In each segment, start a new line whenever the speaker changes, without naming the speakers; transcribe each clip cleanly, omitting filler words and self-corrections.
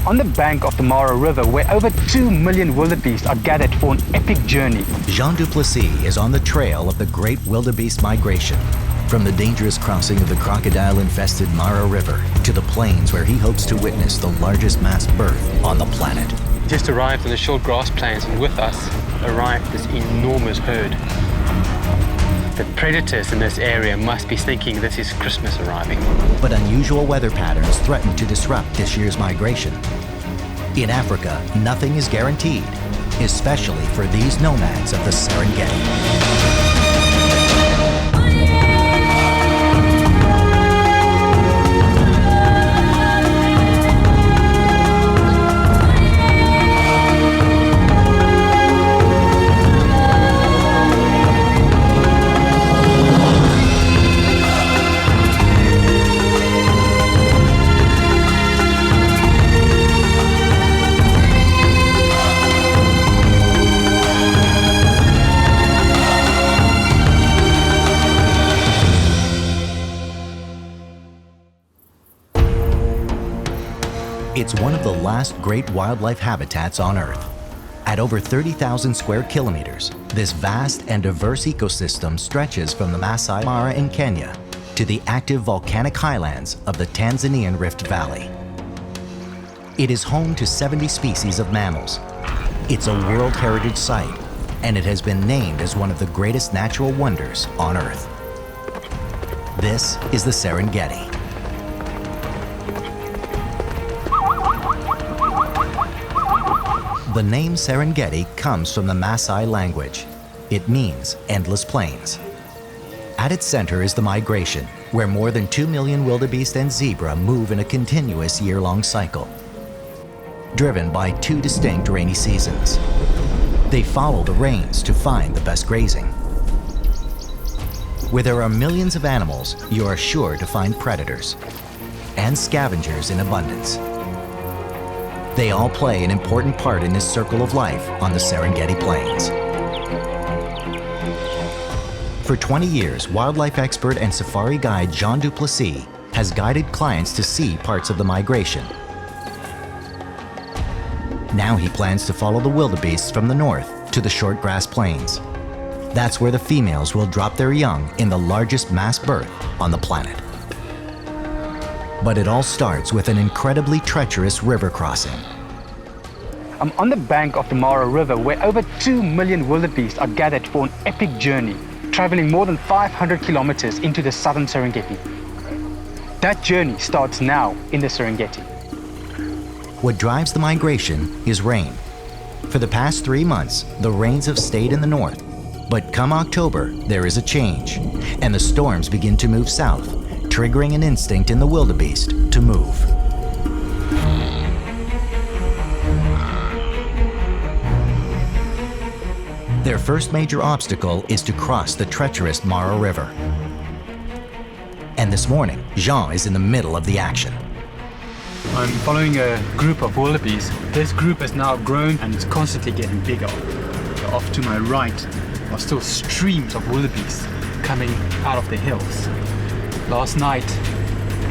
I'm on the bank of the Moru River where over 2 million wildebeest are gathered for an epic journey.
Jean Du Plessis is on the trail of the great wildebeest migration, from the dangerous crossing of the crocodile-infested Moru River to the plains where he hopes to witness the largest mass birth on the planet.
Just arrived on the short grass plains, and with us arrived this enormous herd. The predators in this area must be thinking this is Christmas arriving.
But unusual weather patterns threaten to disrupt this year's migration. In Africa, nothing is guaranteed, especially for these nomads of the Serengeti. It's one of the last great wildlife habitats on Earth. At over 30,000 square kilometers, this vast and diverse ecosystem stretches from the Maasai Mara in Kenya to the active volcanic highlands of the Tanzanian Rift Valley. It is home to 70 species of mammals. It's a World Heritage Site, and it has been named as one of the greatest natural wonders on Earth. This is the Serengeti. The name Serengeti comes from the Maasai language. It means endless plains. At its center is the migration, where more than 2 million wildebeest and zebra move in a continuous year-long cycle, driven by two distinct rainy seasons. They follow the rains to find the best grazing. Where there are millions of animals, you are sure to find predators and scavengers in abundance. They all play an important part in this circle of life on the Serengeti Plains. For 20 years, wildlife expert and safari guide Jean Du Plessis has guided clients to see parts of the migration. Now he plans to follow the wildebeests from the north to the short grass plains. That's where the females will drop their young in the largest mass birth on the planet. But it all starts with an incredibly treacherous river crossing.
I'm on the bank of the Moru River where over 2 million wildebeest are gathered for an epic journey, traveling more than 500 kilometers into the southern Serengeti. That journey starts now in the Serengeti.
What drives the migration is rain. For the past 3 months, the rains have stayed in the north, but come October, there is a change, and the storms begin to move south, triggering an instinct in the wildebeest to move. Their first major obstacle is to cross the treacherous Moru River. And this morning, Jean is in the middle of the action.
I'm following a group of wildebeest. This group has now grown and it's constantly getting bigger. Off to my right are still streams of wildebeest coming out of the hills. Last night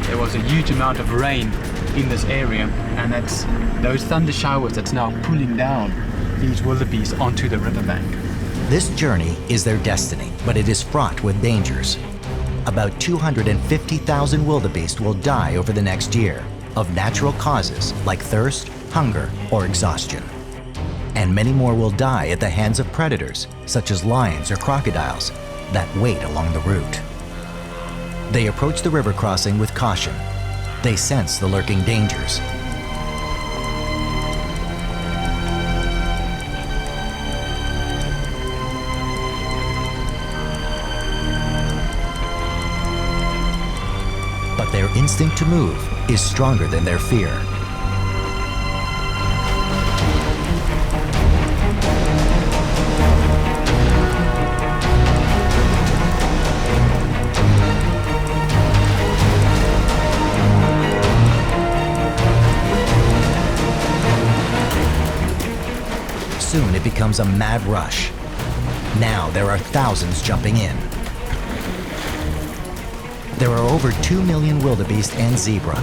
there was a huge amount of rain in this area, and that's those thunder showers that's now pulling down these wildebeest onto the riverbank.
This journey is their destiny, but it is fraught with dangers. About 250,000 wildebeest will die over the next year of natural causes like thirst, hunger, or exhaustion. And many more will die at the hands of predators, such as lions or crocodiles, that wait along the route. They approach the river crossing with caution. They sense the lurking dangers. But their instinct to move is stronger than their fear. Soon it becomes a mad rush. Now there are thousands jumping in. There are over 2 million wildebeest and zebra.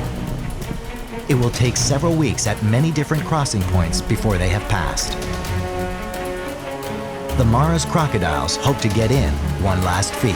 It will take several weeks at many different crossing points before they have passed. The Mara's crocodiles hope to get in one last feed.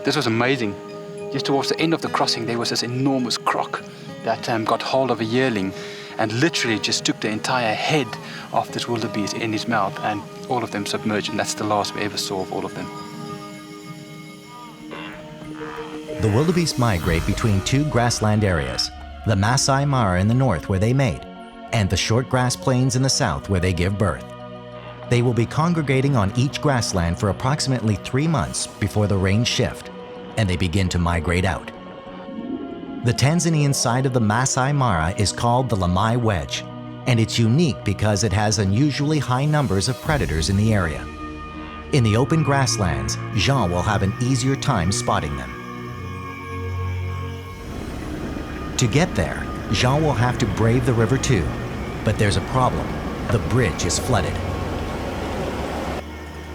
This was amazing. Just towards the end of the crossing, there was this enormous croc that got hold of a yearling and literally just took the entire head of this wildebeest in his mouth, and all of them submerged, and that's the last we ever saw of all of them.
The wildebeest migrate between two grassland areas, the Maasai Mara in the north where they mate, and the short grass plains in the south where they give birth. They will be congregating on each grassland for approximately 3 months before the rains shift, and they begin to migrate out. The Tanzanian side of the Maasai Mara is called the Lai Wedge, and it's unique because it has unusually high numbers of predators in the area. In the open grasslands, Jean will have an easier time spotting them. To get there, Jean will have to brave the river too, but there's a problem. The bridge is flooded.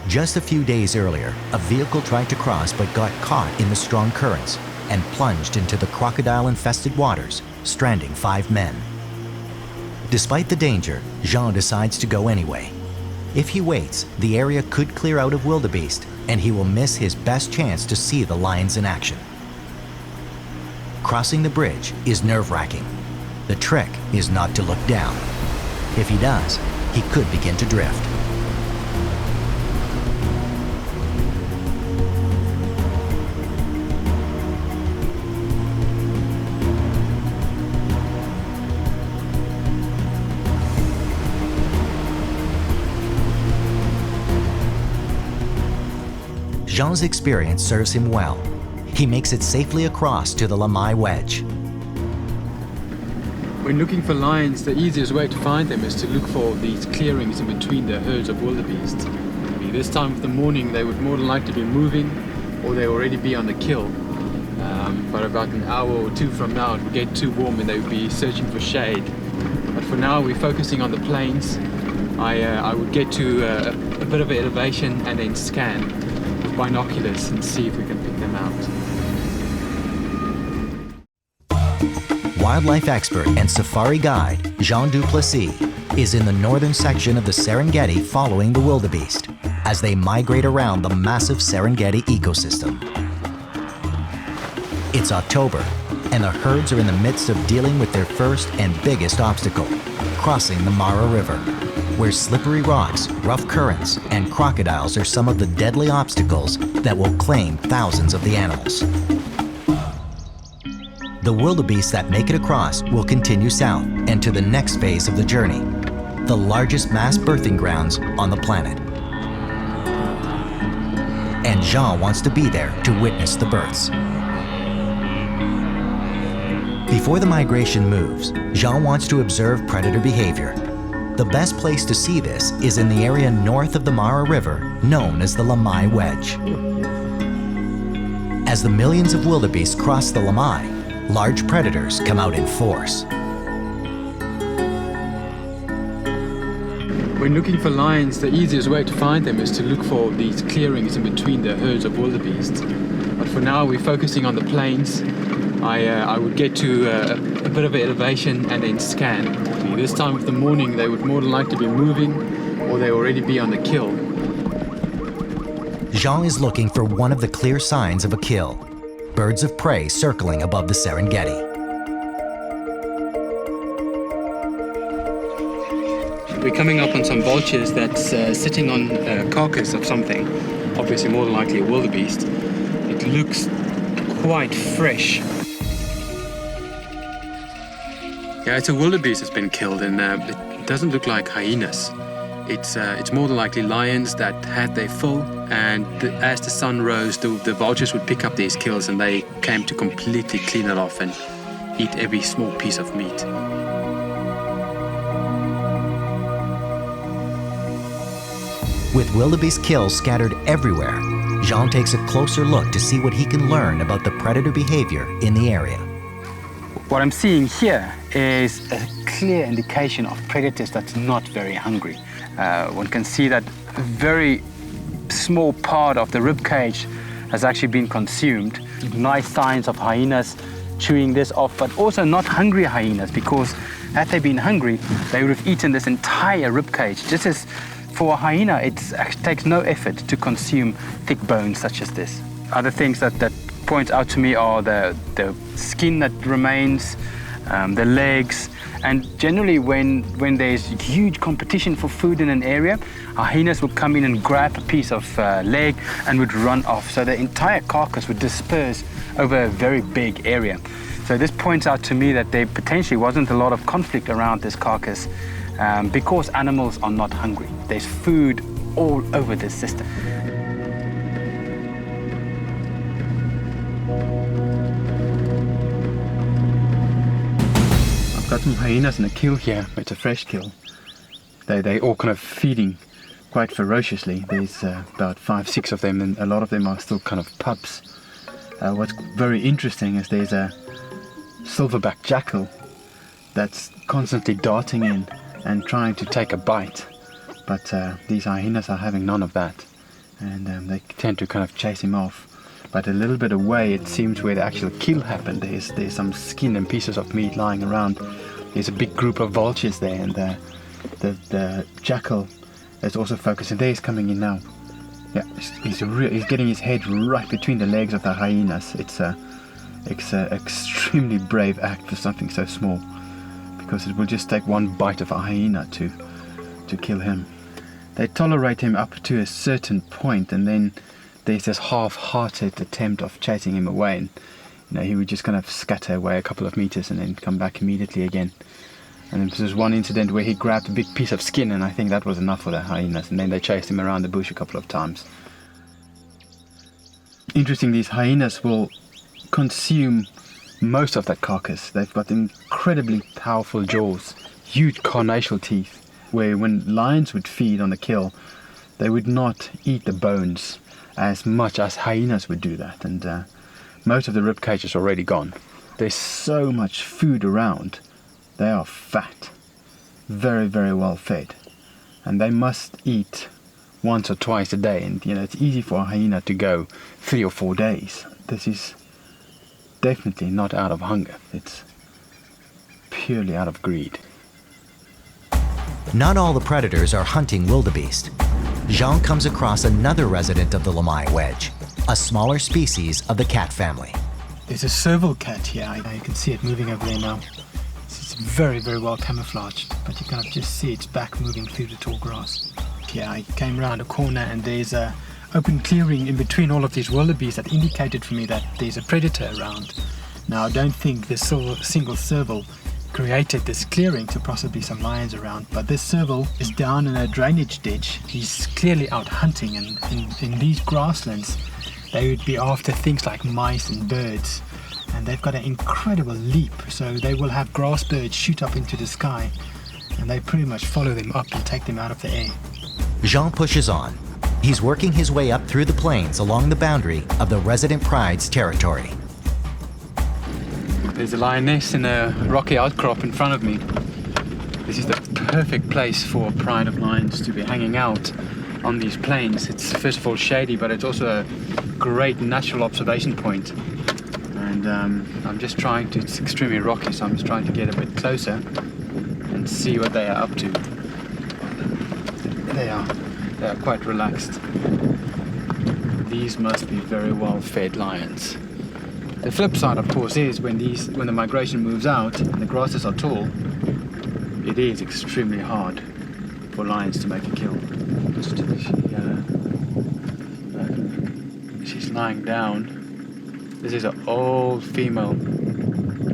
Just a few days earlier, a vehicle tried to cross but got caught in the strong currents and plunged into the crocodile-infested waters, stranding 5 men. Despite the danger, Jean decides to go anyway. If he waits, the area could clear out of wildebeest and he will miss his best chance to see the lions in action. Crossing the bridge is nerve-wracking. The trick is not to look down. If he does, he could begin to drift. Jean's experience serves him well. He makes it safely across to the Lai Wedge.
When looking for lions, the easiest way to find them is to look for these clearings in between the herds of wildebeest. This time of the morning they would more than likely be moving, or they already be on the kill. But about an hour or 2 from now it would get too warm and they would be searching for shade. But for now we're focusing on the plains. I would get to a bit of elevation and then scan with binoculars and see if we can pick them out.
Wildlife expert and safari guide Jean Du Plessis is in the northern section of the Serengeti following the wildebeest as they migrate around the massive Serengeti ecosystem. It's October, and the herds are in the midst of dealing with their first and biggest obstacle, crossing the Mara River, where slippery rocks, rough currents, and crocodiles are some of the deadly obstacles that will claim thousands of the animals. The wildebeest that make it across will continue south and to the next phase of the journey, the largest mass birthing grounds on the planet. And Jean wants to be there to witness the births. Before the migration moves, Jean wants to observe predator behavior. The best place to see this is in the area north of the Mara River, known as the Lai Wedge. As the millions of wildebeest cross the Lai, large predators come out in force.
When looking for lions, the easiest way to find them is to look for these clearings in between the herds of wildebeest. But for now we're focusing on the plains. I would get to a bit of elevation and then scan. This time of the morning they would more than likely be moving, or they already be on the kill.
Jean is looking for one of the clear signs of a kill, birds of prey circling above the Serengeti.
We're coming up on some vultures that's sitting on a carcass of something, obviously more than likely a wildebeest. It looks quite fresh. Yeah, it's a wildebeest that's been killed, and it doesn't look like hyenas.
It's more than likely lions that had their fill, and as the sun rose, the vultures would pick up these kills, and they came to completely clean it off and eat every small piece of meat.
With wildebeest kills scattered everywhere, Jean takes a closer look to see what he can learn about the predator behavior in the area.
What I'm seeing here is a clear indication of predators that's not very hungry. One can see that a very small part of the rib cage has actually been consumed. Nice signs of hyenas chewing this off, but also not hungry hyenas, because had they been hungry, they would have eaten this entire rib cage. Just as for a hyena, it takes no effort to consume thick bones such as this. Other things that point out to me are the skin that remains, the legs, and generally when there's huge competition for food in an area, hyenas would come in and grab a piece of leg and would run off. So the entire carcass would disperse over a very big area. So this points out to me that there potentially wasn't a lot of conflict around this carcass because animals are not hungry. There's food all over this system. I've got some hyenas in a kill here. It's a fresh kill. They all kind of feeding quite ferociously. There's about 5-6 of them, and a lot of them are still kind of pups. What's very interesting is there's a silverback jackal that's constantly darting in and trying to take a bite, but these hyenas are having none of that, and they tend to kind of chase him off. But a little bit away, it seems where the actual kill happened, there's some skin and pieces of meat lying around. There's a big group of vultures there, and the jackal is also focusing. There he's coming in now. Yeah, he's getting his head right between the legs of the hyenas. It's a extremely brave act for something so small, because it will just take one bite of a hyena to kill him. They tolerate him up to a certain point, and then there's this half-hearted attempt of chasing him away, and he would just kind of scatter away a couple of meters and then come back immediately again. And then there's one incident where he grabbed a big piece of skin, and I think that was enough for the hyenas, and then they chased him around the bush a couple of times. Interesting, these hyenas will consume most of that carcass. They've got incredibly powerful jaws, huge carnassial teeth, where when lions would feed on the kill, they would not eat the bones as much as hyenas would do that, and most of the rib cage is already gone. There's so much food around. They are fat, very, very well fed, and they must eat once or twice a day, and it's easy for a hyena to go 3 or 4 days. This is definitely not out of hunger. It's purely out of greed.
Not all the predators are hunting wildebeest. Jean comes across another resident of the Lai Wedge, a smaller species of the cat family.
There's a Serval cat here. You can see it moving over there now. It's very, very well camouflaged, but you kind of just see its back moving through the tall grass. Yeah, I came around a corner and there's a open clearing in between all of these wildebeest that indicated for me that there's a predator around. Now, I don't think this single serval created this clearing to possibly some lions around, but this serval is down in a drainage ditch. He's clearly out hunting, and in these grasslands they would be after things like mice and birds, and they've got an incredible leap, so they will have grass birds shoot up into the sky, and they pretty much follow them up and take them out of the air.
Jean pushes on. He's working his way up through the plains along the boundary of the resident pride's territory.
There's a lioness in a rocky outcrop in front of me. This is the perfect place for a pride of lions to be hanging out on these plains. It's first of all shady, but it's also a great natural observation point. And it's extremely rocky, so I'm just trying to get a bit closer and see what they are up to. They are quite relaxed. These must be very well fed lions. The flip side, of course, is when the migration moves out and the grasses are tall, it is extremely hard for lions to make a kill. She's lying down. This is an old female.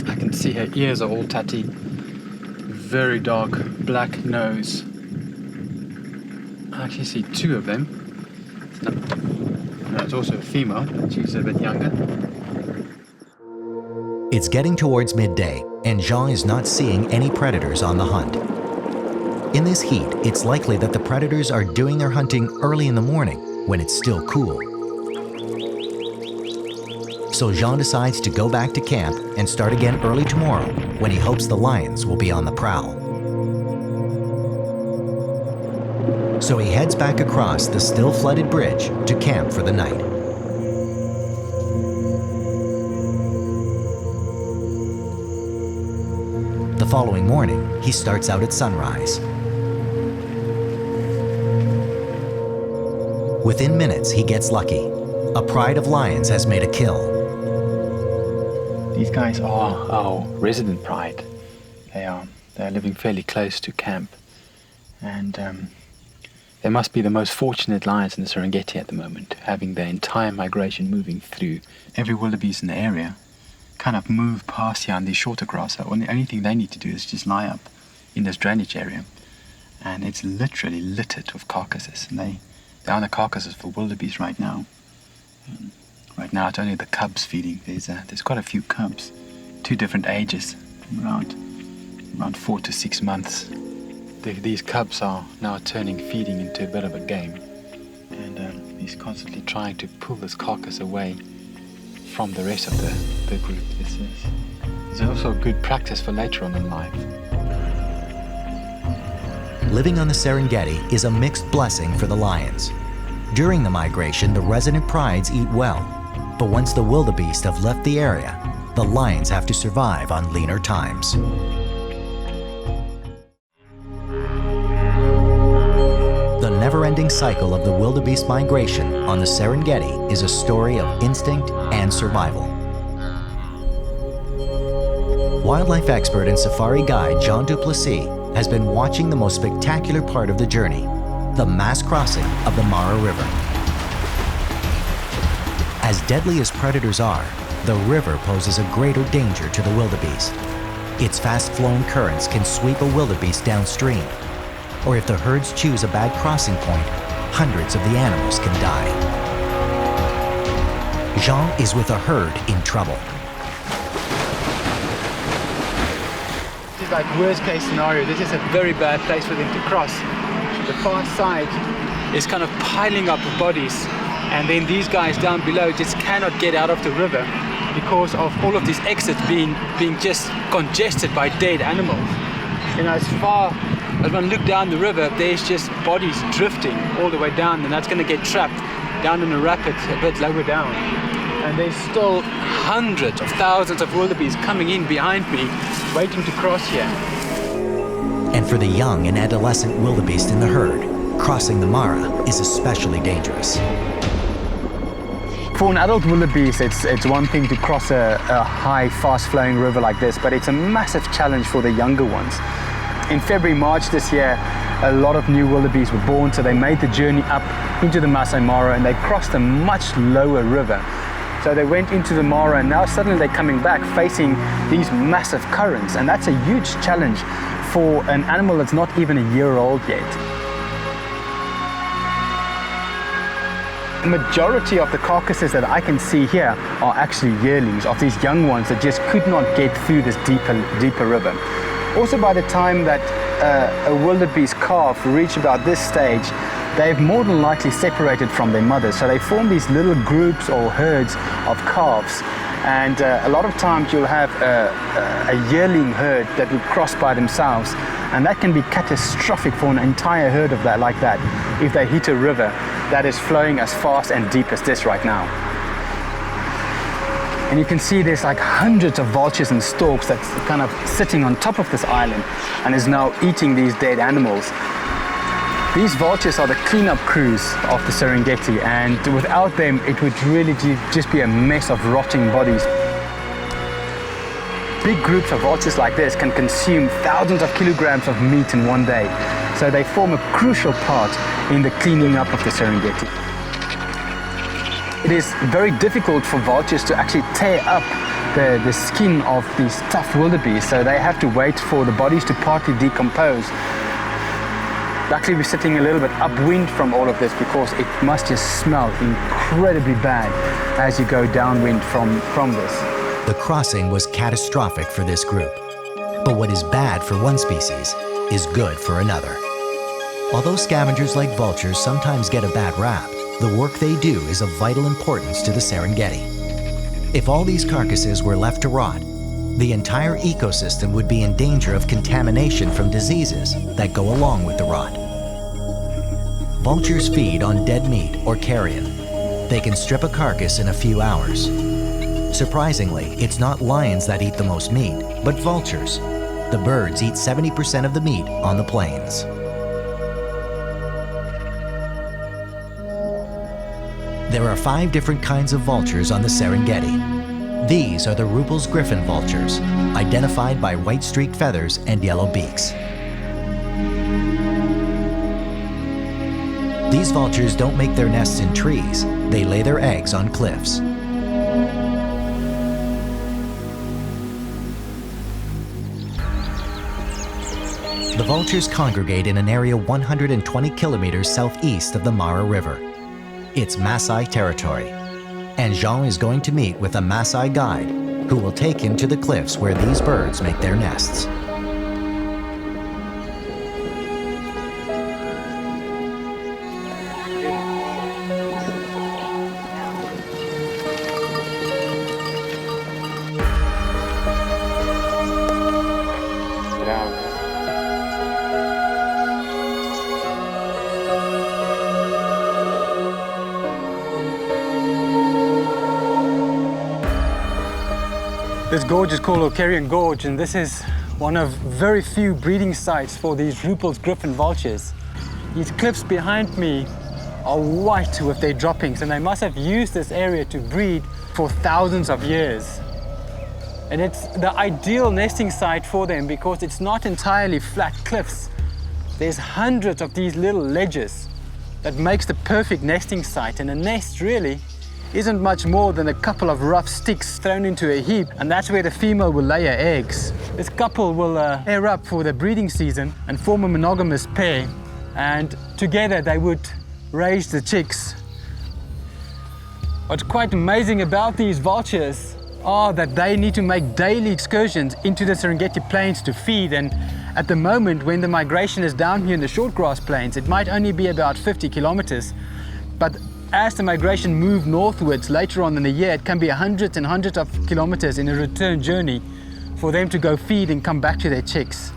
I can see her ears are all tatty. Very dark black nose. I actually see two of them. There's also a female, she's a bit younger.
It's getting towards midday, and Jean is not seeing any predators on the hunt. In this heat, it's likely that the predators are doing their hunting early in the morning when it's still cool. So Jean decides to go back to camp and start again early tomorrow when he hopes the lions will be on the prowl. So he heads back across the still flooded bridge to camp for the night. The following morning, he starts out at sunrise. Within minutes, he gets lucky. A pride of lions has made a kill.
These guys are our resident pride. They're living fairly close to camp. And they must be the most fortunate lions in the Serengeti at the moment, having their entire migration moving through. Every wildebeest in the area kind of move past here on these shorter grass. So the only thing they need to do is just lie up in this drainage area. And it's literally littered with carcasses. And they are the carcasses for wildebeest right now. Right now it's only the cubs feeding. There's quite a few cubs, two different ages, around 4 to 6 months. These cubs are now feeding into a bit of a game, and he's constantly trying to pull this carcass away from the rest of the group. This is also good practice for later on in life.
Living on the Serengeti is a mixed blessing for the lions. During the migration, the resident prides eat well, but once the wildebeest have left the area, the lions have to survive on leaner times. The never-ending cycle of the wildebeest migration on the Serengeti is a story of instinct and survival. Wildlife expert and safari guide Jean Du Plessis has been watching the most spectacular part of the journey, the mass crossing of the Moru River. As deadly as predators are, the river poses a greater danger to the wildebeest. Its fast-flowing currents can sweep a wildebeest downstream, or if the herds choose a bad crossing point, hundreds of the animals can die. Jean is with a herd in trouble.
This is like worst case scenario. This is a very bad place for them to cross. The far side is kind of piling up with bodies, and then these guys down below just cannot get out of the river because of all of these exits being just congested by dead animals. You know, as far as one look down the river, there's just bodies drifting all the way down, and that's going to get trapped down in a rapid a bit lower down. And there's still hundreds of thousands of wildebeest coming in behind me, waiting to cross here.
And for the young and adolescent wildebeest in the herd, crossing the Mara is especially dangerous.
For an adult wildebeest, it's one thing to cross a high, fast-flowing river like this, but it's a massive challenge for the younger ones. In February, March this year, a lot of new wildebeest were born, so they made the journey up into the Maasai Mara, and they crossed a much lower river. So they went into the Mara, and now suddenly they're coming back facing these massive currents, and that's a huge challenge for an animal that's not even a year old yet. The majority of the carcasses that I can see here are actually yearlings, of these young ones that just could not get through this deeper river. Also, by the time that a wildebeest calf reach about this stage, they've more than likely separated from their mothers. So they form these little groups or herds of calves. And a lot of times you'll have a yearling herd that will cross by themselves. And that can be catastrophic for an entire herd of that like that if they hit a river that is flowing as fast and deep as this right now. And you can see there's like hundreds of vultures and storks that's kind of sitting on top of this island and is now eating these dead animals. These vultures are the cleanup crews of the Serengeti, and without them it would really just be a mess of rotting bodies. Big groups of vultures like this can consume thousands of kilograms of meat in one day, so they form a crucial part in the cleaning up of the Serengeti. It is very difficult for vultures to actually tear up the skin of these tough wildebeest, so they have to wait for the bodies to partly decompose Luckily, we're sitting a little bit upwind from all of this because it must just smell incredibly bad as you go downwind from this.
The crossing was catastrophic for this group. But what is bad for one species is good for another. Although scavengers like vultures sometimes get a bad rap, the work they do is of vital importance to the Serengeti. If all these carcasses were left to rot, the entire ecosystem would be in danger of contamination from diseases that go along with the rot. Vultures feed on dead meat or carrion. They can strip a carcass in a few hours. Surprisingly, it's not lions that eat the most meat, but vultures. The birds eat 70% of the meat on the plains. There are 5 different kinds of vultures on the Serengeti. These are the Ruppel's griffon vultures, identified by white streaked feathers and yellow beaks. These vultures don't make their nests in trees, they lay their eggs on cliffs. The vultures congregate in an area 120 kilometers southeast of the Mara River. It's Maasai territory. And Jean is going to meet with a Maasai guide who will take him to the cliffs where these birds make their nests.
This gorge is called Ocarrion Gorge, and this is one of very few breeding sites for these Ruppel's griffon vultures. These cliffs behind me are white with their droppings, and they must have used this area to breed for thousands of years. And it's the ideal nesting site for them because it's not entirely flat cliffs. There's hundreds of these little ledges that makes the perfect nesting site, and a nest really isn't much more than a couple of rough sticks thrown into a heap, and that's where the female will lay her eggs. This couple will pair up for the breeding season and form a monogamous pair, and together they would raise the chicks. What's quite amazing about these vultures are that they need to make daily excursions into the Serengeti plains to feed, and at the moment when the migration is down here in the short grass plains, it might only be about 50 kilometers, but as the migration moves northwards later on in the year, it can be hundreds and hundreds of kilometers in a return journey for them to go feed and come back to their chicks.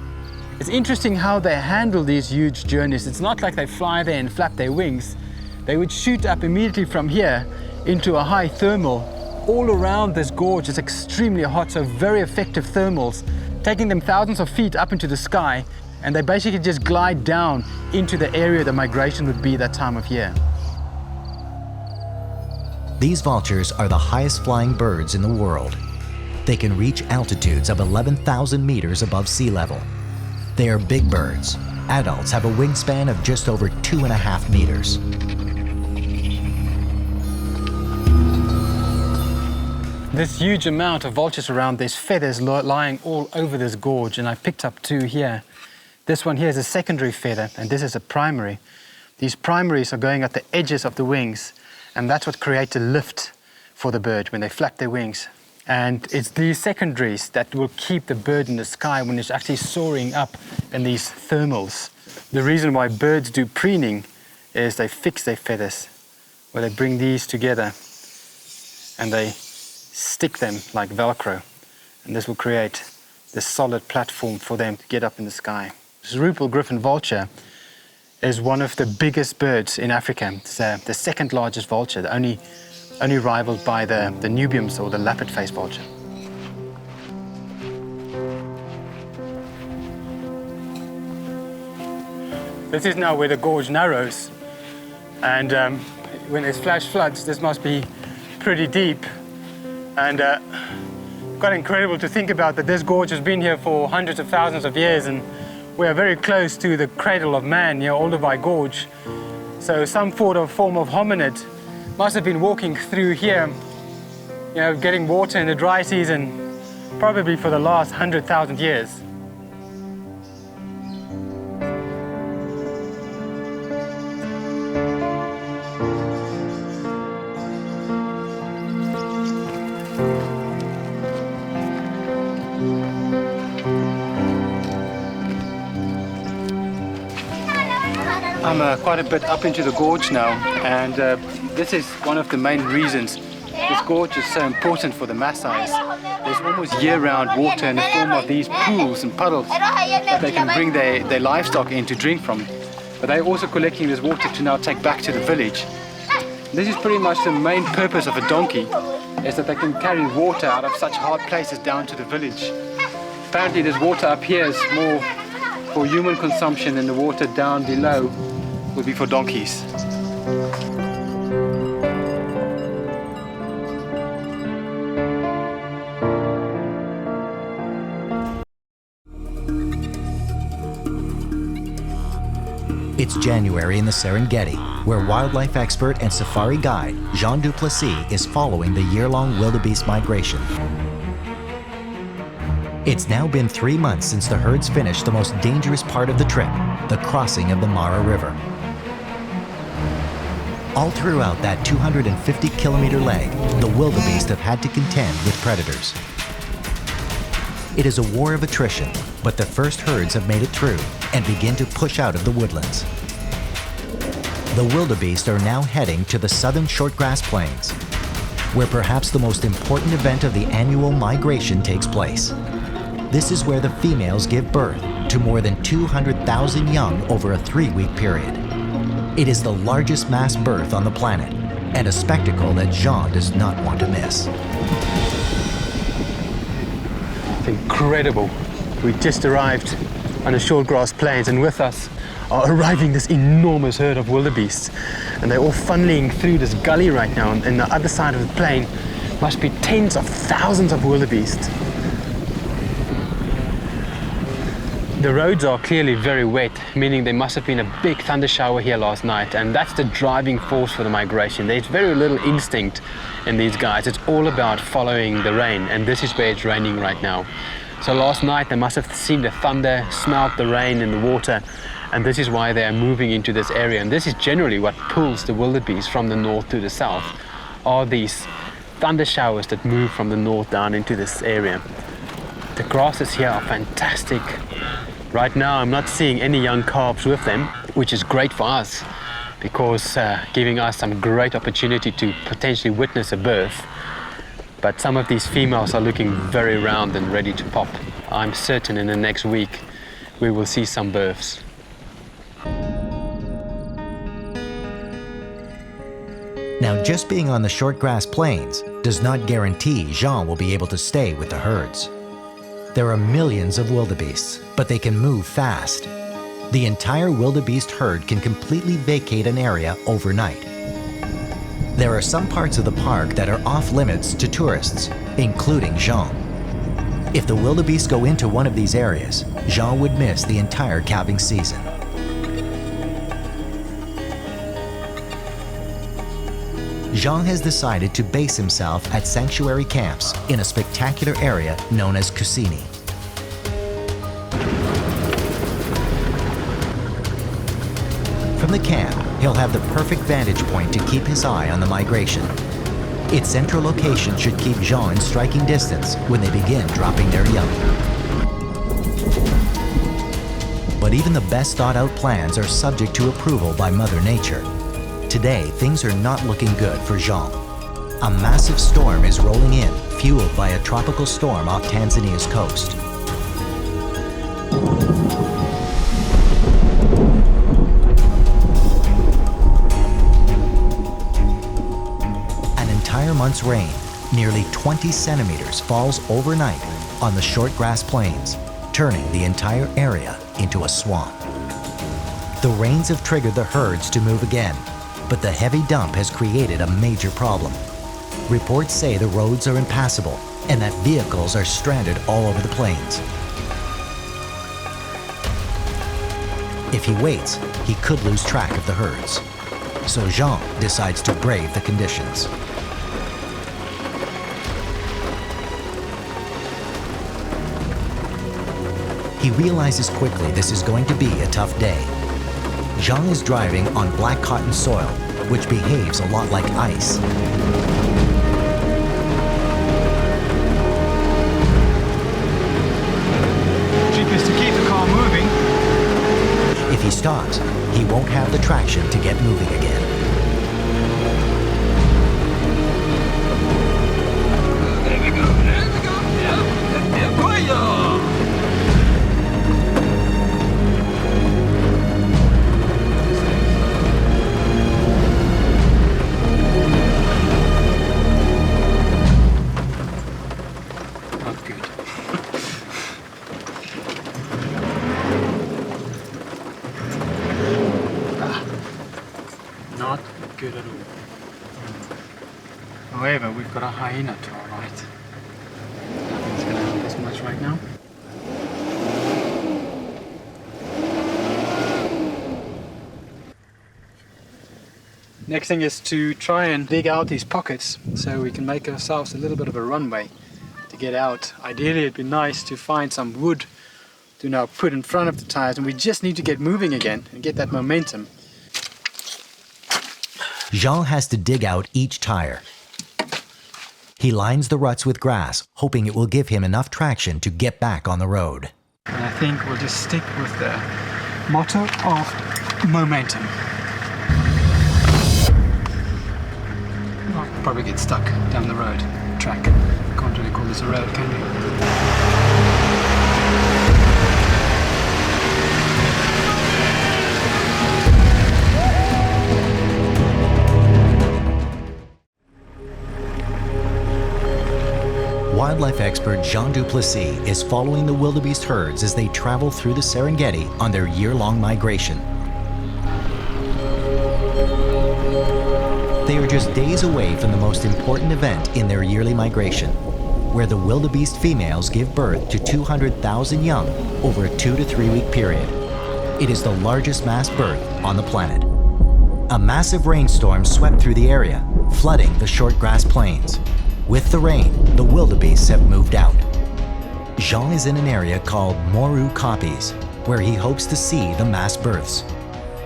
It's interesting how they handle these huge journeys. It's not like they fly there and flap their wings. They would shoot up immediately from here into a high thermal. All around this gorge is extremely hot, so very effective thermals, taking them thousands of feet up into the sky, and they basically just glide down into the area the migration would be that time of year.
These vultures are the highest flying birds in the world. They can reach altitudes of 11,000 meters above sea level. They are big birds. Adults have a wingspan of just over 2.5 meters.
This huge amount of vultures around, there's feathers lying all over this gorge, and I picked up 2 here. This one here is a secondary feather, and this is a primary. These primaries are going at the edges of the wings, and that's what creates a lift for the bird when they flap their wings. And it's these secondaries that will keep the bird in the sky when it's actually soaring up in these thermals. The reason why birds do preening is they fix their feathers, where they bring these together and they stick them like Velcro. And this will create this solid platform for them to get up in the sky. This Ruppel griffon vulture is one of the biggest birds in Africa. It's the second largest vulture, only rivaled by the Nubiums or the leopard-faced vulture. This is now where the gorge narrows, and when there's flash floods, this must be pretty deep. And quite incredible to think about that this gorge has been here for hundreds of thousands of years, and we are very close to the cradle of man, Olduvai Gorge. So some form of hominid must have been walking through here, getting water in the dry season, probably for the last 100,000 years. I'm quite a bit up into the gorge now, and this is one of the main reasons this gorge is so important for the Maasai. There's almost year-round water in the form of these pools and puddles that they can bring their livestock in to drink from. But they're also collecting this water to now take back to the village. This is pretty much the main purpose of a donkey, is that they can carry water out of such hard places down to the village. Apparently this water up here is more for human consumption, and the water down below will be for donkeys.
It's January in the Serengeti, where wildlife expert and safari guide Jean Du Plessis is following the year-long wildebeest migration. It's now been 3 months since the herds finished the most dangerous part of the trip, the crossing of the Mara River. All throughout that 250-kilometer leg, the wildebeest have had to contend with predators. It is a war of attrition, but the first herds have made it through and begin to push out of the woodlands. The wildebeest are now heading to the southern shortgrass plains, where perhaps the most important event of the annual migration takes place. This is where the females give birth to more than 200,000 young over a 3-week period. It is the largest mass birth on the planet, and a spectacle that Jean does not want to miss.
It's incredible. We just arrived on the shortgrass plains, and with us are arriving this enormous herd of wildebeests, and they're all funneling through this gully right now, and on the other side of the plain must be tens of thousands of wildebeest. The roads are clearly very wet, meaning there must have been a big thunder shower here last night, and that's the driving force for the migration. There's very little instinct in these guys. It's all about following the rain, and this is where it's raining right now. So last night they must have seen the thunder, smelled the rain in the water, and this is why they are moving into this area. And this is generally what pulls the wildebeest from the north to the south, are these thunder showers that move from the north down into this area. The grasses here are fantastic. Right now I'm not seeing any young calves with them, which is great for us, because giving us some great opportunity to potentially witness a birth. But some of these females are looking very round and ready to pop. I'm certain in the next week we will see some births.
Now, just being on the shortgrass plains does not guarantee Jean will be able to stay with the herds. There are millions of wildebeests, but they can move fast. The entire wildebeest herd can completely vacate an area overnight. There are some parts of the park that are off limits to tourists, including Jean. If the wildebeest go into one of these areas, Jean would miss the entire calving season. Jean has decided to base himself at sanctuary camps in a spectacular area known as Kusini. From the camp, he'll have the perfect vantage point to keep his eye on the migration. Its central location should keep Jean in striking distance when they begin dropping their young. But even the best thought-out plans are subject to approval by Mother Nature. Today, things are not looking good for Jean. A massive storm is rolling in, fueled by a tropical storm off Tanzania's coast. An entire month's rain, nearly 20 centimeters, falls overnight on the shortgrass plains, turning the entire area into a swamp. The rains have triggered the herds to move again, but the heavy dump has created a major problem. Reports say the roads are impassable and that vehicles are stranded all over the plains. If he waits, he could lose track of the herds. So Jean decides to brave the conditions. He realizes quickly this is going to be a tough day. Jean is driving on black cotton soil, which behaves a lot like ice.
Trick is to keep the car moving.
If he stops, he won't don't have the traction to get moving again.
There we go. Not good. Not good at all. However, we've got a hyena to our right. Nothing's going to help us much right now. Next thing is to try and dig out these pockets so we can make ourselves a little bit of a runway to get out. Ideally, it'd be nice to find some wood to now put in front of the tires, and we just need to get moving again and get that momentum.
Jean has to dig out each tire. He lines the ruts with grass, hoping it will give him enough traction to get back on the road.
And I think we'll just stick with the motto of momentum. I'll probably get stuck down the road track. Can't really call this a road, can we?
Wildlife expert Jean Du Plessis is following the wildebeest herds as they travel through the Serengeti on their year-long migration. They are just days away from the most important event in their yearly migration, where the wildebeest females give birth to 200,000 young over a 2 to 3 week period. It is the largest mass birth on the planet. A massive rainstorm swept through the area, flooding the short grass plains. With the rain, the wildebeests have moved out. Jean is in an area called Moru kopjes, where he hopes to see the mass births.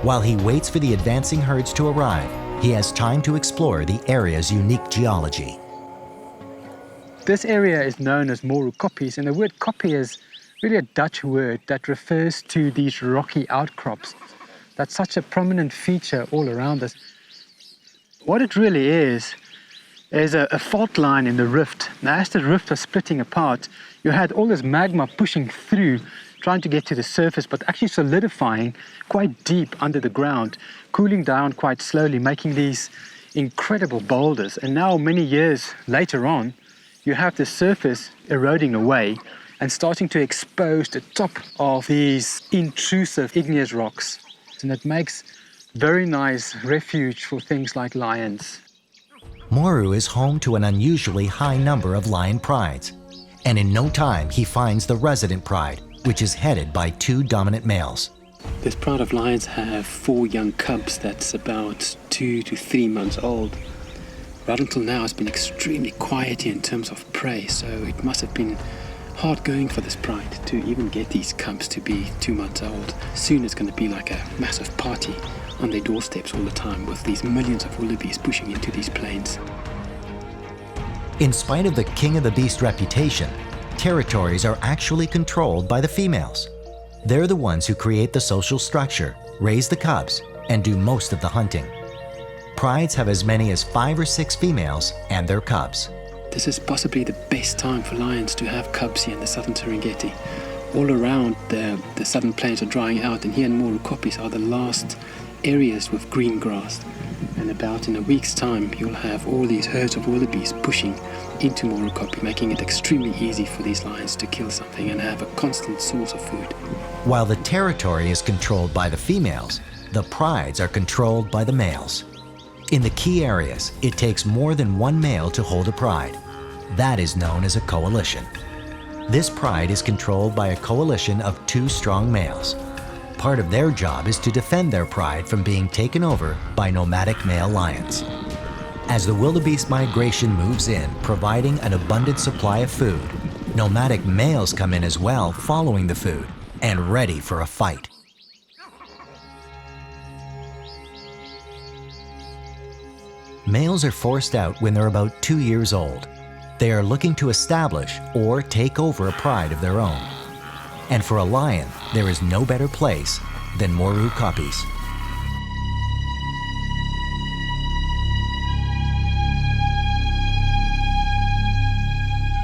While he waits for the advancing herds to arrive, he has time to explore the area's unique geology.
This area is known as Moru kopjes, and the word kopje is really a Dutch word that refers to these rocky outcrops. That's such a prominent feature all around us. What it really is a fault line in the rift. Now, as the rift was splitting apart, you had all this magma pushing through, trying to get to the surface, but actually solidifying quite deep under the ground, cooling down quite slowly, making these incredible boulders. And now, many years later on, you have the surface eroding away and starting to expose the top of these intrusive igneous rocks. And it makes very nice refuge for things like lions.
Moru is home to an unusually high number of lion prides, and in no time he finds the resident pride, which is headed by 2 dominant males.
This pride of lions have 4 young cubs that's about 2 to 3 months old. Right until now it's been extremely quiet here in terms of prey, so it must have been hard going for this pride to even get these cubs to be 2 months old. Soon it's going to be like a massive party on their doorsteps all the time with these millions of wildebeest pushing into these plains.
In spite of the king of the beast reputation, territories are actually controlled by the females. They're the ones who create the social structure, raise the cubs, and do most of the hunting. Prides have as many as 5 or 6 females and their cubs.
This is possibly the best time for lions to have cubs here in the southern Serengeti. All around the southern plains are drying out, and here in Moru kopjes are the last areas with green grass. And about in a week's time you'll have all these herds of wildebeest pushing into Moru kopje, making it extremely easy for these lions to kill something and have a constant source of food.
While the territory is controlled by the females, the prides are controlled by the males. In the key areas, it takes more than 1 male to hold a pride. That is known as a coalition. This pride is controlled by a coalition of 2 strong males. Part of their job is to defend their pride from being taken over by nomadic male lions. As the wildebeest migration moves in, providing an abundant supply of food, nomadic males come in as well, following the food and ready for a fight. Males are forced out when they're about 2 years old. They are looking to establish or take over a pride of their own. And for a lion, there is no better place than Moru kopjes.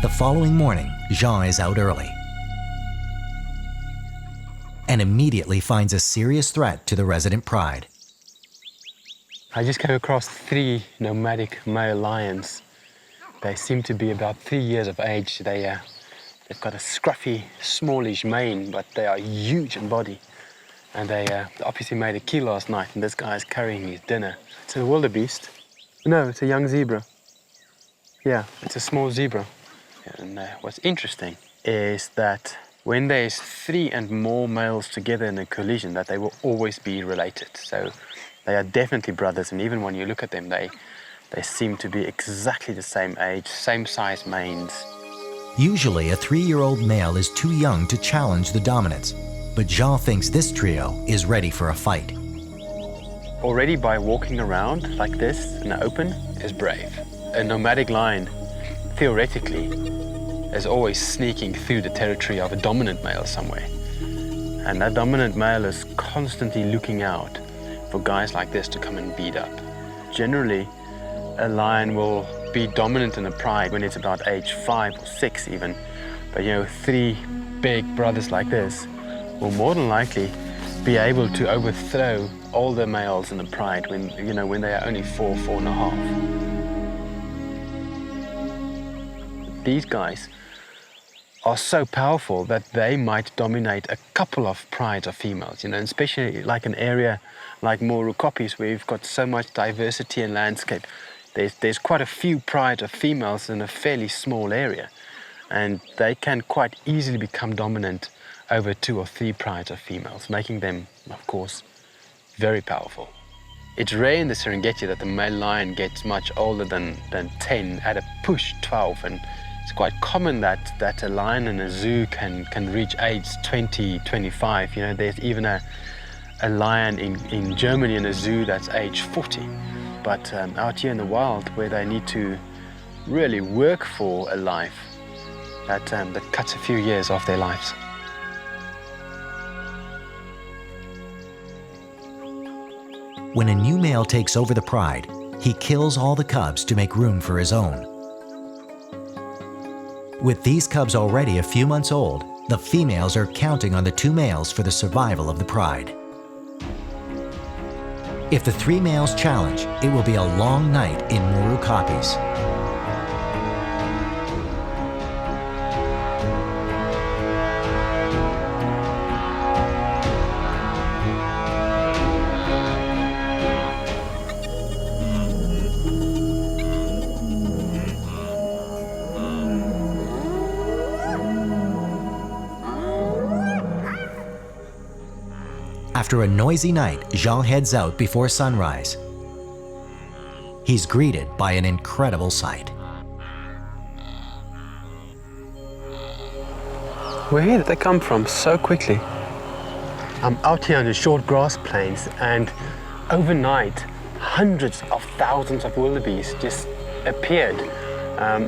The following morning, Jean is out early and immediately finds a serious threat to the resident pride.
I just came across 3 nomadic male lions. They seem to be about 3 years of age. They've got a scruffy, smallish mane, but they are huge in body. And they obviously made a kill last night, and this guy is carrying his dinner. It's a wildebeest. No, it's a young zebra. Yeah, it's a small zebra. And what's interesting is that when there's 3 and more males together in a collision, that they will always be related. So they are definitely brothers, and even when you look at them, they seem to be exactly the same age, same size manes.
Usually, a 3-year-old male is too young to challenge the dominance, but Jean thinks this trio is ready for a fight.
Already by walking around like this in the open is brave. A nomadic lion, theoretically, is always sneaking through the territory of a dominant male somewhere. And that dominant male is constantly looking out for guys like this to come and beat up. Generally, a lion will be dominant in a pride when it's about age 5 or 6 even. But 3 big brothers like this will more than likely be able to overthrow all the males in the pride when they are only 4, 4.5. These guys are so powerful that they might dominate a couple of prides of females, especially like an area like Moru kopjes, where you've got so much diversity in landscape. There's quite a few prides of females in a fairly small area, and they can quite easily become dominant over 2 or 3 prides of females, making them, of course, very powerful. It's rare in the Serengeti that the male lion gets much older than 10, at a push 12, and it's quite common that a lion in a zoo can reach age 20, 25. There's even a lion in Germany in a zoo that's age 40. But out here in the wild, where they need to really work for a life, that cuts a few years off their lives.
When a new male takes over the pride, he kills all the cubs to make room for his own. With these cubs already a few months old, the females are counting on the 2 males for the survival of the pride. If the 3 males challenge, it will be a long night in Moru kopjes. After a noisy night, Jean heads out before sunrise. He's greeted by an incredible sight.
Where did they come from so quickly? I'm out here on the short grass plains, and overnight, hundreds of thousands of wildebeest just appeared.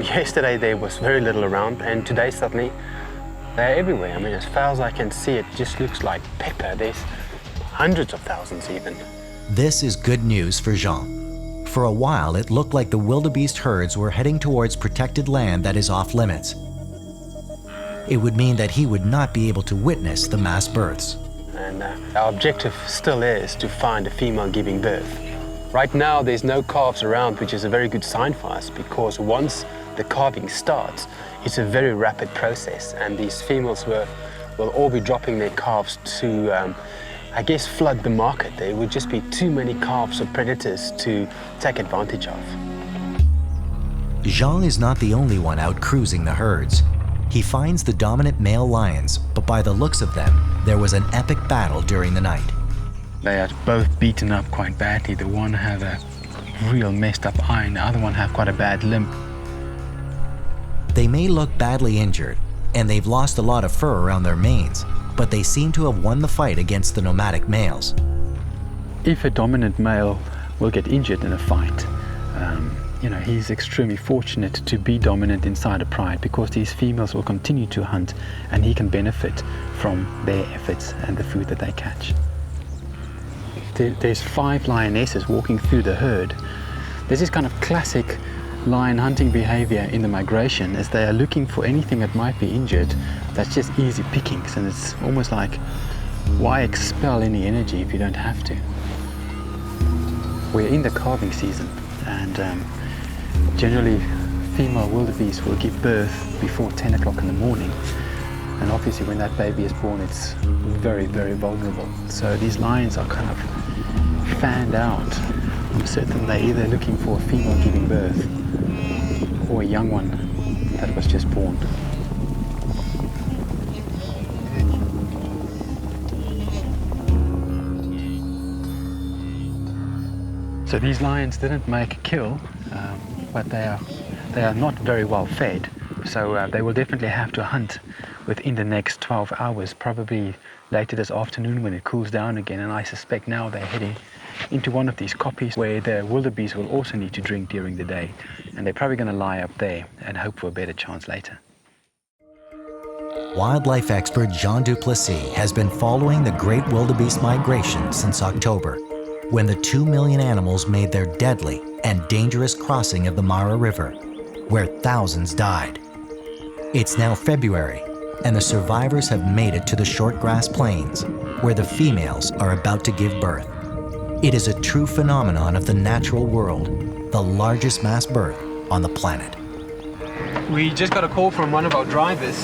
Yesterday there was very little around, and today suddenly they're everywhere. As far as I can see, it just looks like pepper. There's hundreds of thousands even.
This is good news for Jean. For a while, it looked like the wildebeest herds were heading towards protected land that is off limits. It would mean that he would not be able to witness the mass births.
And our objective still is to find a female giving birth. Right now, there's no calves around, which is a very good sign for us, because once the calving starts, it's a very rapid process, and these females will all be dropping their calves to flood the market. There would just be too many calves for predators to take advantage of.
Jean is not the only one out cruising the herds. He finds the dominant male lions, but by the looks of them, there was an epic battle during the night.
They are both beaten up quite badly. The one had a real messed up eye, and the other one had quite a bad limp.
They may look badly injured, and they've lost a lot of fur around their manes, but they seem to have won the fight against the nomadic males.
If a dominant male will get injured in a fight, he's extremely fortunate to be dominant inside a pride, because these females will continue to hunt and he can benefit from their efforts and the food that they catch. There's 5 lionesses walking through the herd. There's this kind of classic
lion hunting behavior in the migration is they are looking for anything that might be injured that's just easy pickings, and it's almost like, why expel any energy if you don't have to? We're in the calving season, and generally female wildebeest will give birth before 10 o'clock in the morning, and obviously when that baby is born it's very, very vulnerable. So these lions are kind of fanned out. I'm certain they're either looking for a female giving birth or a young one that was just born. So these lions didn't make a kill, but they are not very well fed. So they will definitely have to hunt within the next 12 hours, probably later this afternoon when it cools down again. And I suspect now they're heading into one of these kopjes where the wildebeest will also need to drink during the day. And they're probably going to lie up there and hope for a better chance later.
Wildlife expert Jean Du Plessis has been following the great wildebeest migration since October, when the 2 million animals made their deadly and dangerous crossing of the Mara River, where thousands died. It's now February, and the survivors have made it to the short grass plains, where the females are about to give birth. It is a true phenomenon of the natural world, the largest mass birth on the planet.
We just got a call from one of our drivers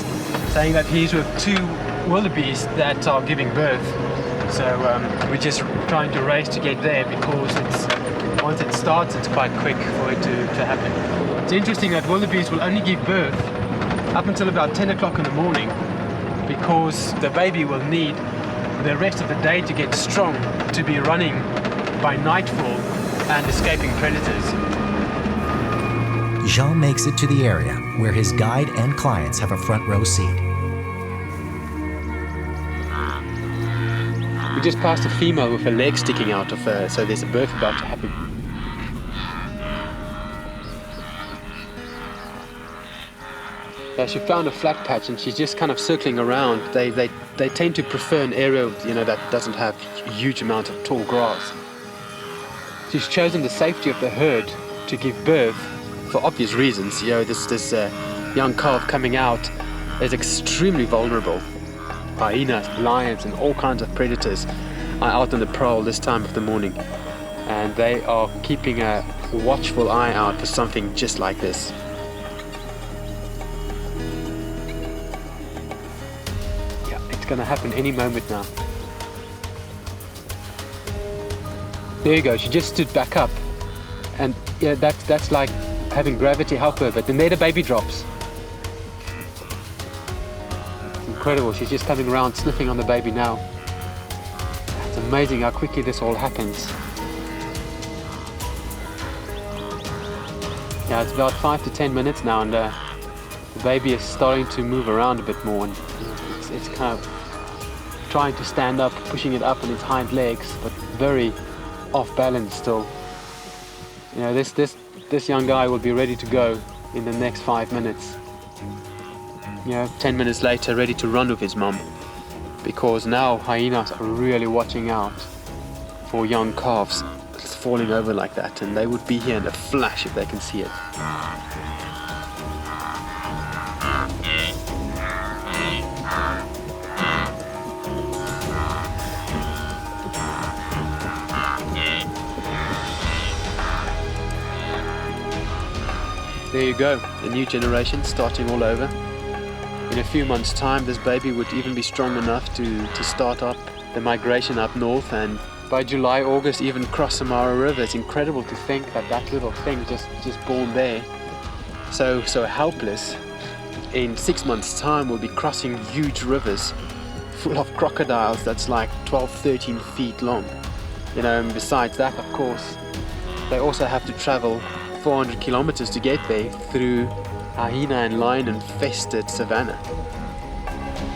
saying that he's with 2 wildebeest that are giving birth. So we're just trying to race to get there, because once it starts it's quite quick for it to happen. It's interesting that wildebeest will only give birth up until about 10 o'clock in the morning, because the baby will need the rest of the day to get strong to be running by nightfall and escaping predators.
Jean makes it to the area where his guide and clients have a front row seat.
We just passed a female with a leg sticking out of her, so there's a birth about to happen. Yeah, she found a flat patch and she's just kind of circling around. They tend to prefer an area, that doesn't have a huge amount of tall grass. She's chosen the safety of the herd to give birth for obvious reasons. This young calf coming out is extremely vulnerable. Hyenas, lions, and all kinds of predators are out on the prowl this time of the morning, and they are keeping a watchful eye out for something just like this. Yeah, it's gonna happen any moment now. There you go, she just stood back up, and yeah, that's like having gravity help her, but then there the baby drops. Incredible, she's just coming around sniffing on the baby now. It's amazing how quickly this all happens. Yeah, it's about 5 to 10 minutes now, and the baby is starting to move around a bit more, and it's kind of trying to stand up, pushing it up on its hind legs, but very off balance still. This young guy will be ready to go in the next 5 minutes. 10 minutes later, ready to run with his mum, because now hyenas are really watching out for young calves falling over like that, and they would be here in a flash if they can see it. There you go, a new generation starting all over. In a few months' time, this baby would even be strong enough to start up the migration up north, and by July, August, even cross the Mara River. It's incredible to think that that little thing just born there, so helpless, in 6 months' time will be crossing huge rivers full of crocodiles that's like 12, 13 feet long. And besides that, of course, they also have to travel 400 kilometers to get there through hyena and lion infested savanna.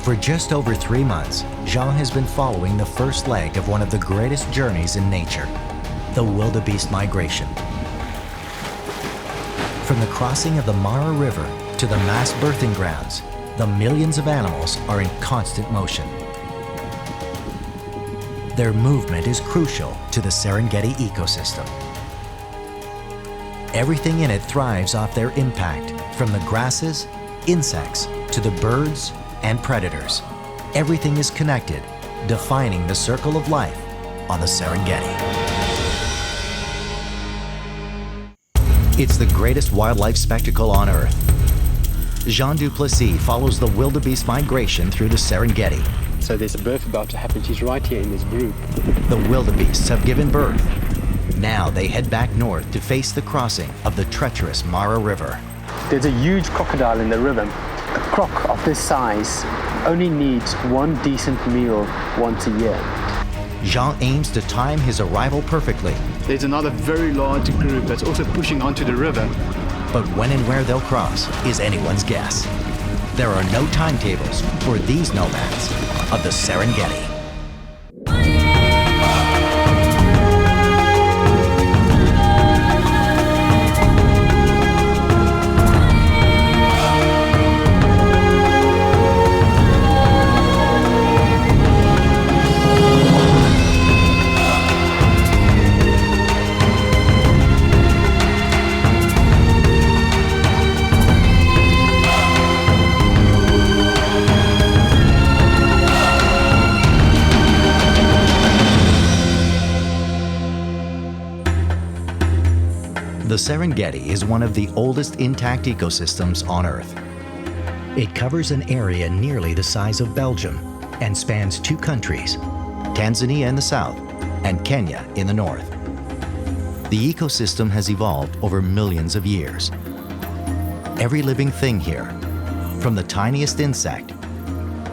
For just over 3 months, Jean has been following the first leg of one of the greatest journeys in nature, the wildebeest migration. From the crossing of the Mara River to the mass birthing grounds, the millions of animals are in constant motion. Their movement is crucial to the Serengeti ecosystem. Everything in it thrives off their impact, from the grasses, insects, to the birds and predators. Everything is connected, defining the circle of life on the Serengeti. It's the greatest wildlife spectacle on Earth. Jean Du Plessis follows the wildebeest migration through the Serengeti.
So there's a birth about to happen. She's right here in this group.
The wildebeests have given birth. Now they head back north to face the crossing of the treacherous Moru River.
There's a huge crocodile in the river. A croc of this size only needs one decent meal once a year.
Jean aims to time his arrival perfectly.
There's another very large group that's also pushing onto the river.
But when and where they'll cross is anyone's guess. There are no timetables for these nomads of the Serengeti. The Serengeti is one of the oldest intact ecosystems on Earth. It covers an area nearly the size of Belgium and spans two countries, Tanzania in the south and Kenya in the north. The ecosystem has evolved over millions of years. Every living thing here, from the tiniest insect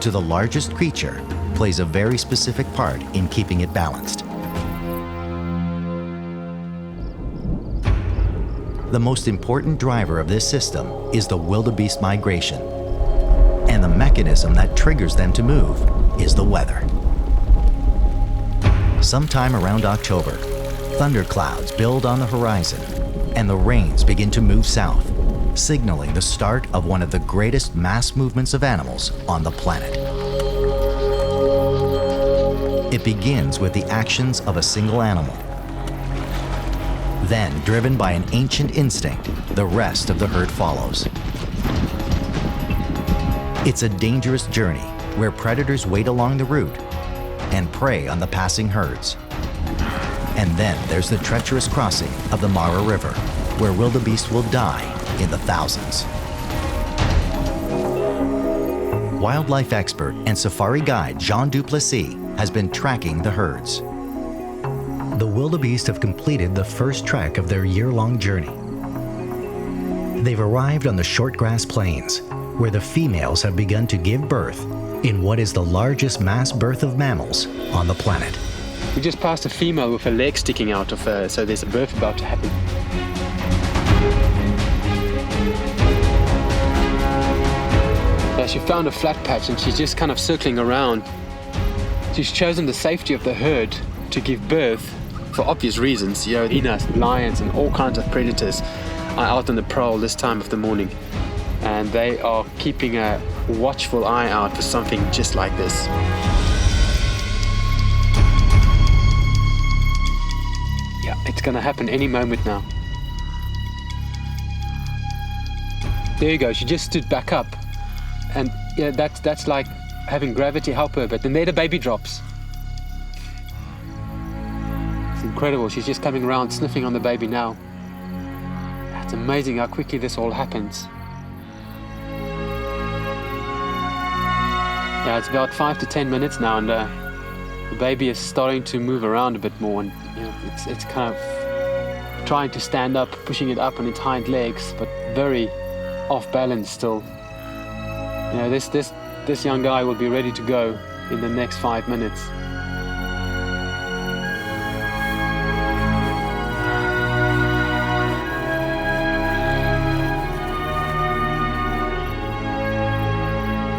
to the largest creature, plays a very specific part in keeping it balanced. The most important driver of this system is the wildebeest migration. And the mechanism that triggers them to move is the weather. Sometime around October, thunderclouds build on the horizon and the rains begin to move south, signaling the start of one of the greatest mass movements of animals on the planet. It begins with the actions of a single animal. Then, driven by an ancient instinct, the rest of the herd follows. It's a dangerous journey where predators wait along the route and prey on the passing herds. And then there's the treacherous crossing of the Moru River, where wildebeest will die in the thousands. Wildlife expert and safari guide Jean Du Plessis has been tracking the herds. The wildebeest have completed the first trek of their year-long journey. They've arrived on the short grass plains, where the females have begun to give birth in what is the largest mass birth of mammals on the planet.
We just passed a female with her leg sticking out of her, so there's a birth about to happen. Yeah, she found a flat patch and she's just kind of circling around. She's chosen the safety of the herd to give birth for obvious reasons. You know, hyenas, lions, and all kinds of predators are out on the prowl this time of the morning. And they are keeping a watchful eye out for something just like this. Yeah, it's gonna happen any moment now. There you go, she just stood back up. And yeah, that's like having gravity help her, but then there the baby drops. It's incredible, she's just coming around sniffing on the baby now. It's amazing how quickly this all happens. Yeah, it's about 5 to 10 minutes now, and the baby is starting to move around a bit more, and you know, it's kind of trying to stand up, pushing it up on its hind legs, but very off balance still. You know, this young guy will be ready to go in the next 5 minutes.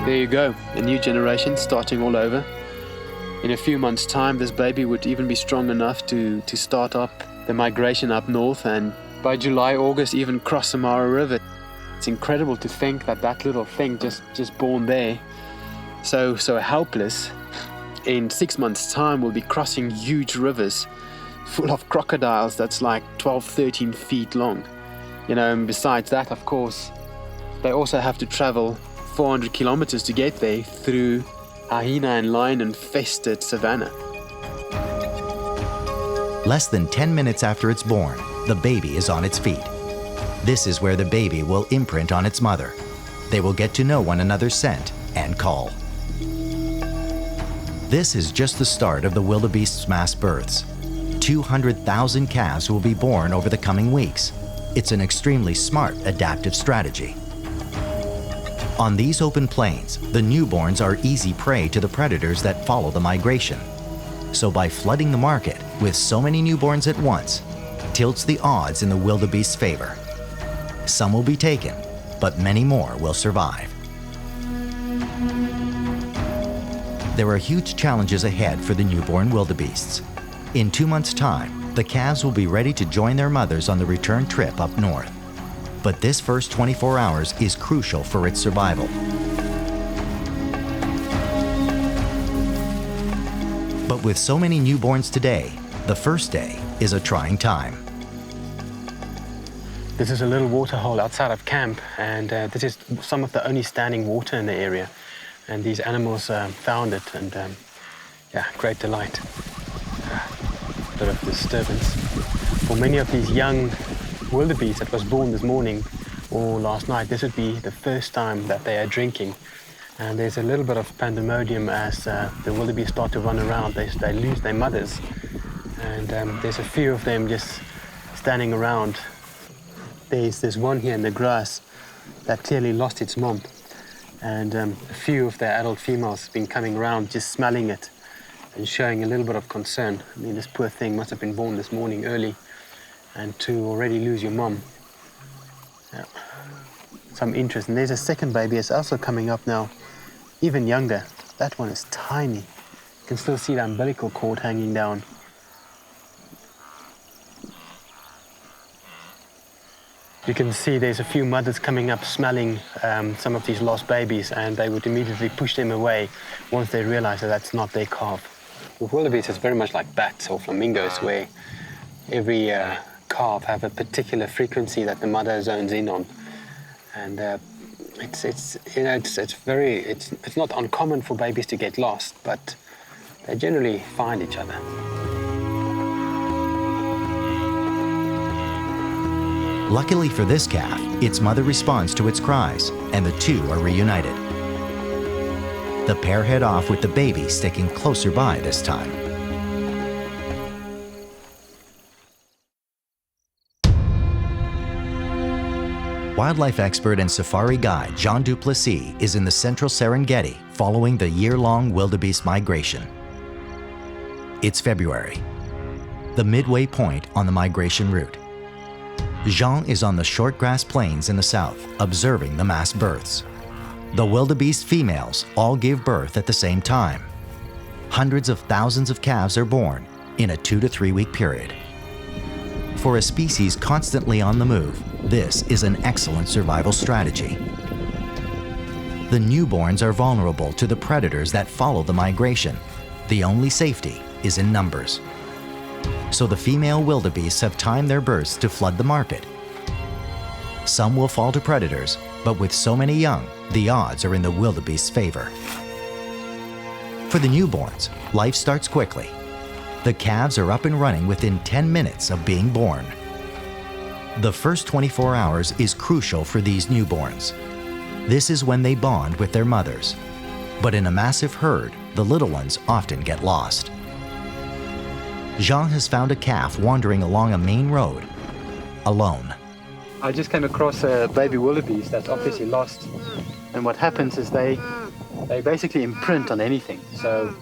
There you go, a new generation starting all over. In a few months' time, this baby would even be strong enough to start up the migration up north, and by July, August, even cross the Moru River. It's incredible to think that that little thing just born there, so helpless, in 6 months' time will be crossing huge rivers full of crocodiles that's like 12, 13 feet long. And besides that, of course, they also have to travel 400 kilometers to get there through hyena and lion infested savanna.
Less than 10 minutes after it's born, the baby is on its feet. This is where the baby will imprint on its mother. They will get to know one another's scent and call. This is just the start of the wildebeest's mass births. 200,000 calves will be born over the coming weeks. It's an extremely smart adaptive strategy. On these open plains, the newborns are easy prey to the predators that follow the migration. So by flooding the market with so many newborns at once, tilts the odds in the wildebeest's favor. Some will be taken, but many more will survive. There are huge challenges ahead for the newborn wildebeests. In 2 months' time, the calves will be ready to join their mothers on the return trip up north. But this first 24 hours is crucial for its survival. But with so many newborns today, the first day is a trying time.
This is a little water hole outside of camp, and this is some of the only standing water in the area. And these animals found it, and yeah, great delight. Bit of disturbance. For many of these young wildebeest that was born this morning or last night, this would be the first time that they are drinking. And there's a little bit of pandemonium as the wildebeest start to run around. They lose their mothers, and there's a few of them just standing around. There's one here in the grass that clearly lost its mom, and a few of the adult females have been coming around just smelling it and showing a little bit of concern. I mean, this poor thing must have been born this morning early, and to already lose your mom. Yeah. Some interest. And there's a second baby that's also coming up now, even younger. That one is tiny. You can still see the umbilical cord hanging down. You can see there's a few mothers coming up smelling some of these lost babies, and they would immediately push them away once they realize that that's not their calf. With wildebeest, it's very much like bats or flamingos, where every calf have a particular frequency that the mother zones in on, and it's not uncommon for babies to get lost, but they generally find each other.
Luckily for this calf, its mother responds to its cries, and the two are reunited. The pair head off with the baby sticking closer by this time. Wildlife expert and safari guide Jean Du Plessis is in the central Serengeti following the year-long wildebeest migration. It's February, the midway point on the migration route. Jean is on the short grass plains in the south, observing the mass births. The wildebeest females all give birth at the same time. Hundreds of thousands of calves are born in a 2 to 3 week period. For a species constantly on the move, this is an excellent survival strategy. The newborns are vulnerable to the predators that follow the migration. The only safety is in numbers. So the female wildebeests have timed their births to flood the market. Some will fall to predators, but with so many young, the odds are in the wildebeest's favor. For the newborns, life starts quickly. The calves are up and running within 10 minutes of being born. The first 24 hours is crucial for these newborns. This is when they bond with their mothers. But in a massive herd, the little ones often get lost. Jean has found a calf wandering along a main road, alone.
I just came across a baby wildebeest that's obviously lost, and what happens is they basically imprint on anything. So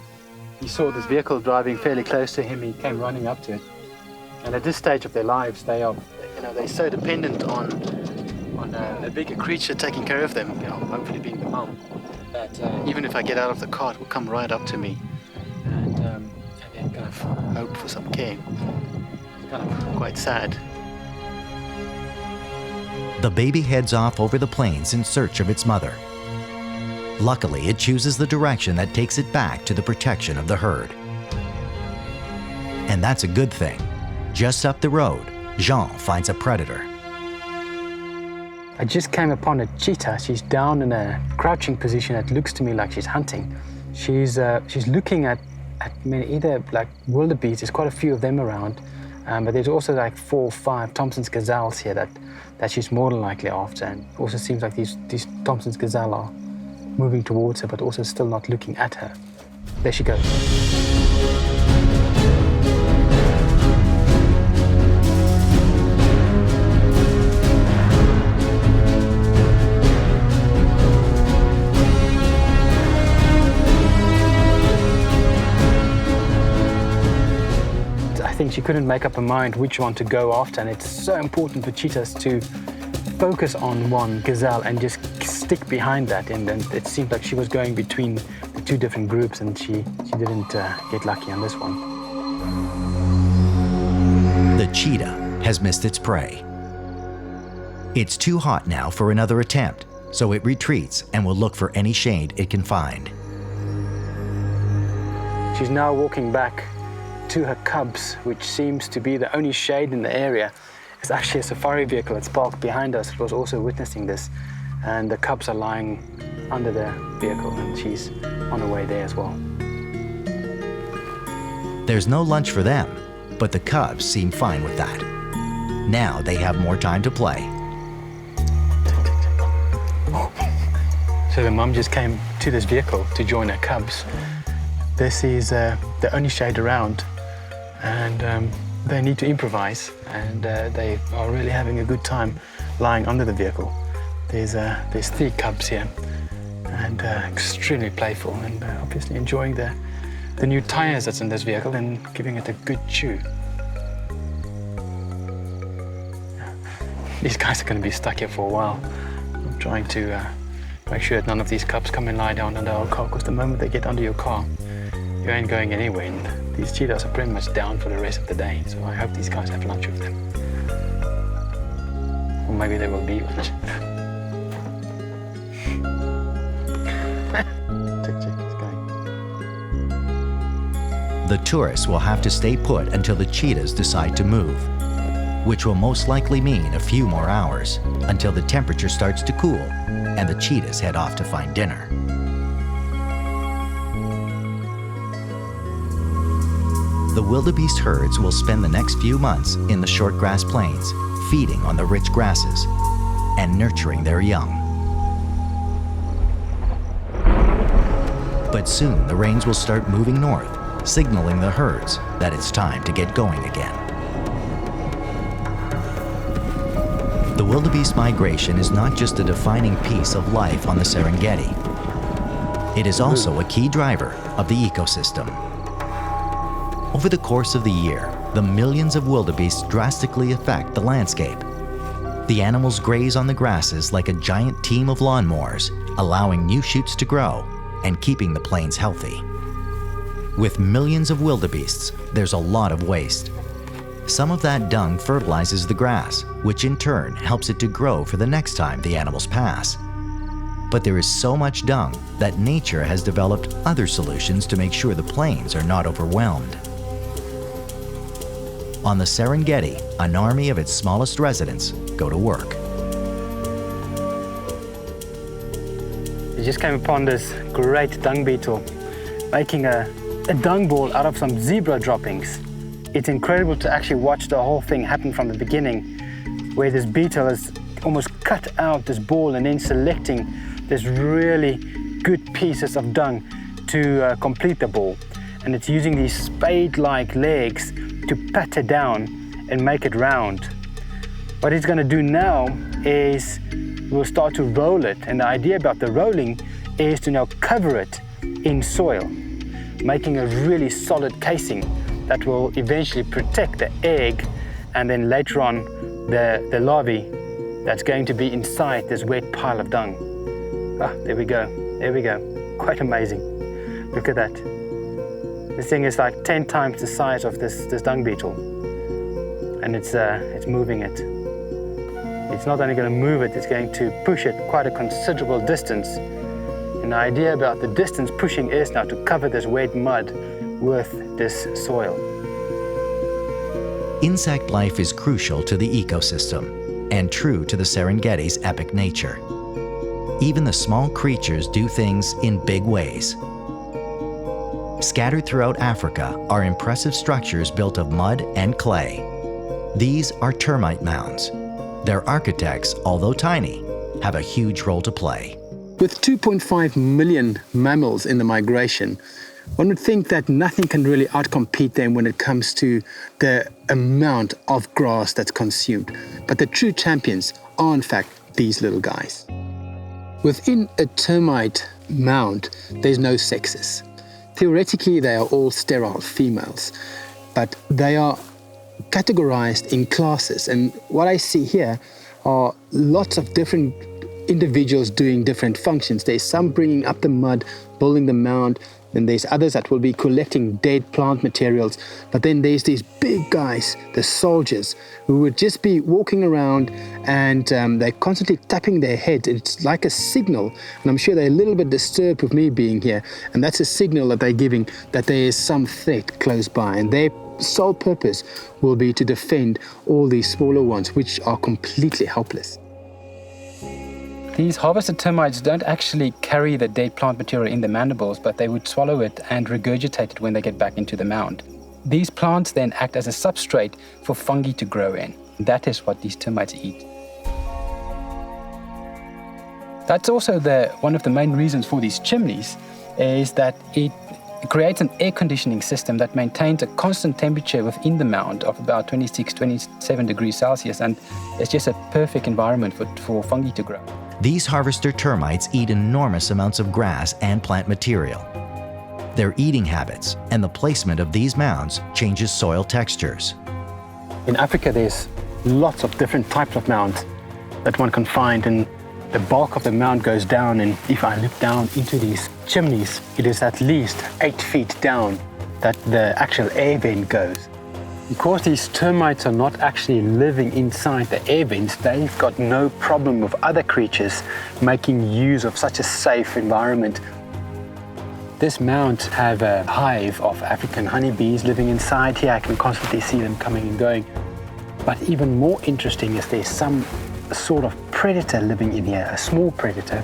he saw this vehicle driving fairly close to him, he came running up to it, and at this stage of their lives they're so dependent on a bigger creature taking care of them, hopefully being the mom, that even if I get out of the car, it will come right up to me and then kind of hope for some care. It's kind of quite sad.
The baby heads off over the plains in search of its mother. Luckily, it chooses the direction that takes it back to the protection of the herd. And that's a good thing. Just up the road, Jean finds a predator.
I just came upon a cheetah. She's down in a crouching position. It looks to me like she's hunting. She's looking at either like wildebeest. There's quite a few of them around, but there's also like 4 or 5 Thompson's gazelles here that she's more than likely after. And it also seems like these Thompson's gazelle are moving towards her, but also still not looking at her. There she goes. I think she couldn't make up her mind which one to go after, and it's so important for cheetahs to focus on one gazelle and just stick behind that. And then it seemed like she was going between the 2 different groups, and she didn't get lucky on this one.
The cheetah has missed its prey. It's too hot now for another attempt, so it retreats and will look for any shade it can find.
She's now walking back to her cubs, which seems to be the only shade in the area. It's actually a safari vehicle that's parked behind us. It was also witnessing this, and the cubs are lying under the vehicle, and she's on her way there as well.
There's no lunch for them, but the cubs seem fine with that. Now they have more time to play.
So the mum just came to this vehicle to join her cubs. This is the only shade around, and they need to improvise, and they are really having a good time lying under the vehicle. There's 3 cubs here, and extremely playful, and obviously enjoying the new tires that's in this vehicle and giving it a good chew. These guys are going to be stuck here for a while. I'm trying to make sure that none of these cubs come and lie down under our car, because the moment they get under your car, you ain't going anywhere, and these cheetahs are pretty much down for the rest of the day, so I hope these guys have lunch with them. Or maybe they will leave lunch. Check, it's going.
The tourists will have to stay put until the cheetahs decide to move, which will most likely mean a few more hours until the temperature starts to cool and the cheetahs head off to find dinner. The wildebeest herds will spend the next few months in the short grass plains, feeding on the rich grasses and nurturing their young. But soon the rains will start moving north, signaling the herds that it's time to get going again. The wildebeest migration is not just a defining piece of life on the Serengeti. It is also a key driver of the ecosystem. Over the course of the year, the millions of wildebeest drastically affect the landscape. The animals graze on the grasses like a giant team of lawnmowers, allowing new shoots to grow and keeping the plains healthy. With millions of wildebeests, there's a lot of waste. Some of that dung fertilizes the grass, which in turn helps it to grow for the next time the animals pass. But there is so much dung that nature has developed other solutions to make sure the plains are not overwhelmed. On the Serengeti, an army of its smallest residents go to work.
We just came upon this great dung beetle making a dung ball out of some zebra droppings. It's incredible to actually watch the whole thing happen from the beginning, where this beetle has almost cut out this ball and then selecting this really good pieces of dung to complete the ball. And it's using these spade-like legs to pat it down and make it round. What it's going to do now is we'll start to roll it, and the idea about the rolling is to now cover it in soil, making a really solid casing that will eventually protect the egg and then later on the larvae that's going to be inside this wet pile of dung. Ah, there we go, quite amazing. Look at that. This thing is like 10 times the size of this dung beetle, and it's moving it. It's not only going to move it, it's going to push it quite a considerable distance. And the idea about the distance pushing is now to cover this wet mud with this soil.
Insect life is crucial to the ecosystem. and true to the Serengeti's epic nature. Even the small creatures do things in big ways. Scattered throughout Africa are impressive structures built of mud and clay. These are termite mounds. Their architects, although tiny, have a huge role to play.
With 2.5 million mammals in the migration, one would think that nothing can really outcompete them when it comes to the amount of grass that's consumed. But the true champions are in fact these little guys. Within a termite mound, there's no sexes. Theoretically, they are all sterile females, but they are categorized in classes. And what I see here are lots of different individuals doing different functions. There's some bringing up the mud, building the mound, then there's others that will be collecting dead plant materials. But then there's these big guys, the soldiers, who would just be walking around and they're constantly tapping their head. It's like a signal, and I'm sure they're a little bit disturbed with me being here. And that's a signal that they're giving that there is some threat close by. And their sole purpose will be to defend all these smaller ones, which are completely helpless.
These harvested termites don't actually carry the dead plant material in the mandibles, but they would swallow it and regurgitate it when they get back into the mound. These plants then act as a substrate for fungi to grow in. That is what these termites eat. That's also one of the main reasons for these chimneys, is that it creates an air conditioning system that maintains a constant temperature within the mound of about 26, 27 degrees Celsius, and it's just a perfect environment for fungi to grow.
These harvester termites eat enormous amounts of grass and plant material. Their eating habits and the placement of these mounds changes soil textures.
In Africa, there's lots of different types of mounds that one can find, and the bulk of the mound goes down, and if I look down into these chimneys, it is at least 8 feet down that the actual air vent goes. Because these termites are not actually living inside the air vents, they've got no problem with other creatures making use of such a safe environment. This mound have a hive of African honeybees living inside here. I can constantly see them coming and going. But even more interesting is there's some sort of predator living in here, a small predator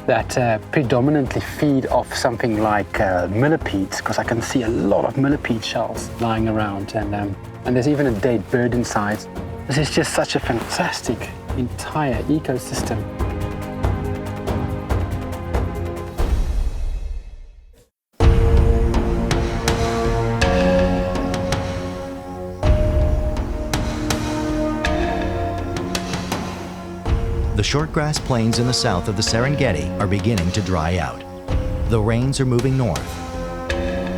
that predominantly feed off something like millipedes, because I can see a lot of millipede shells lying around, and there's even a dead bird inside. This is just such a fantastic entire ecosystem.
The shortgrass plains in the south of the Serengeti are beginning to dry out. The rains are moving north.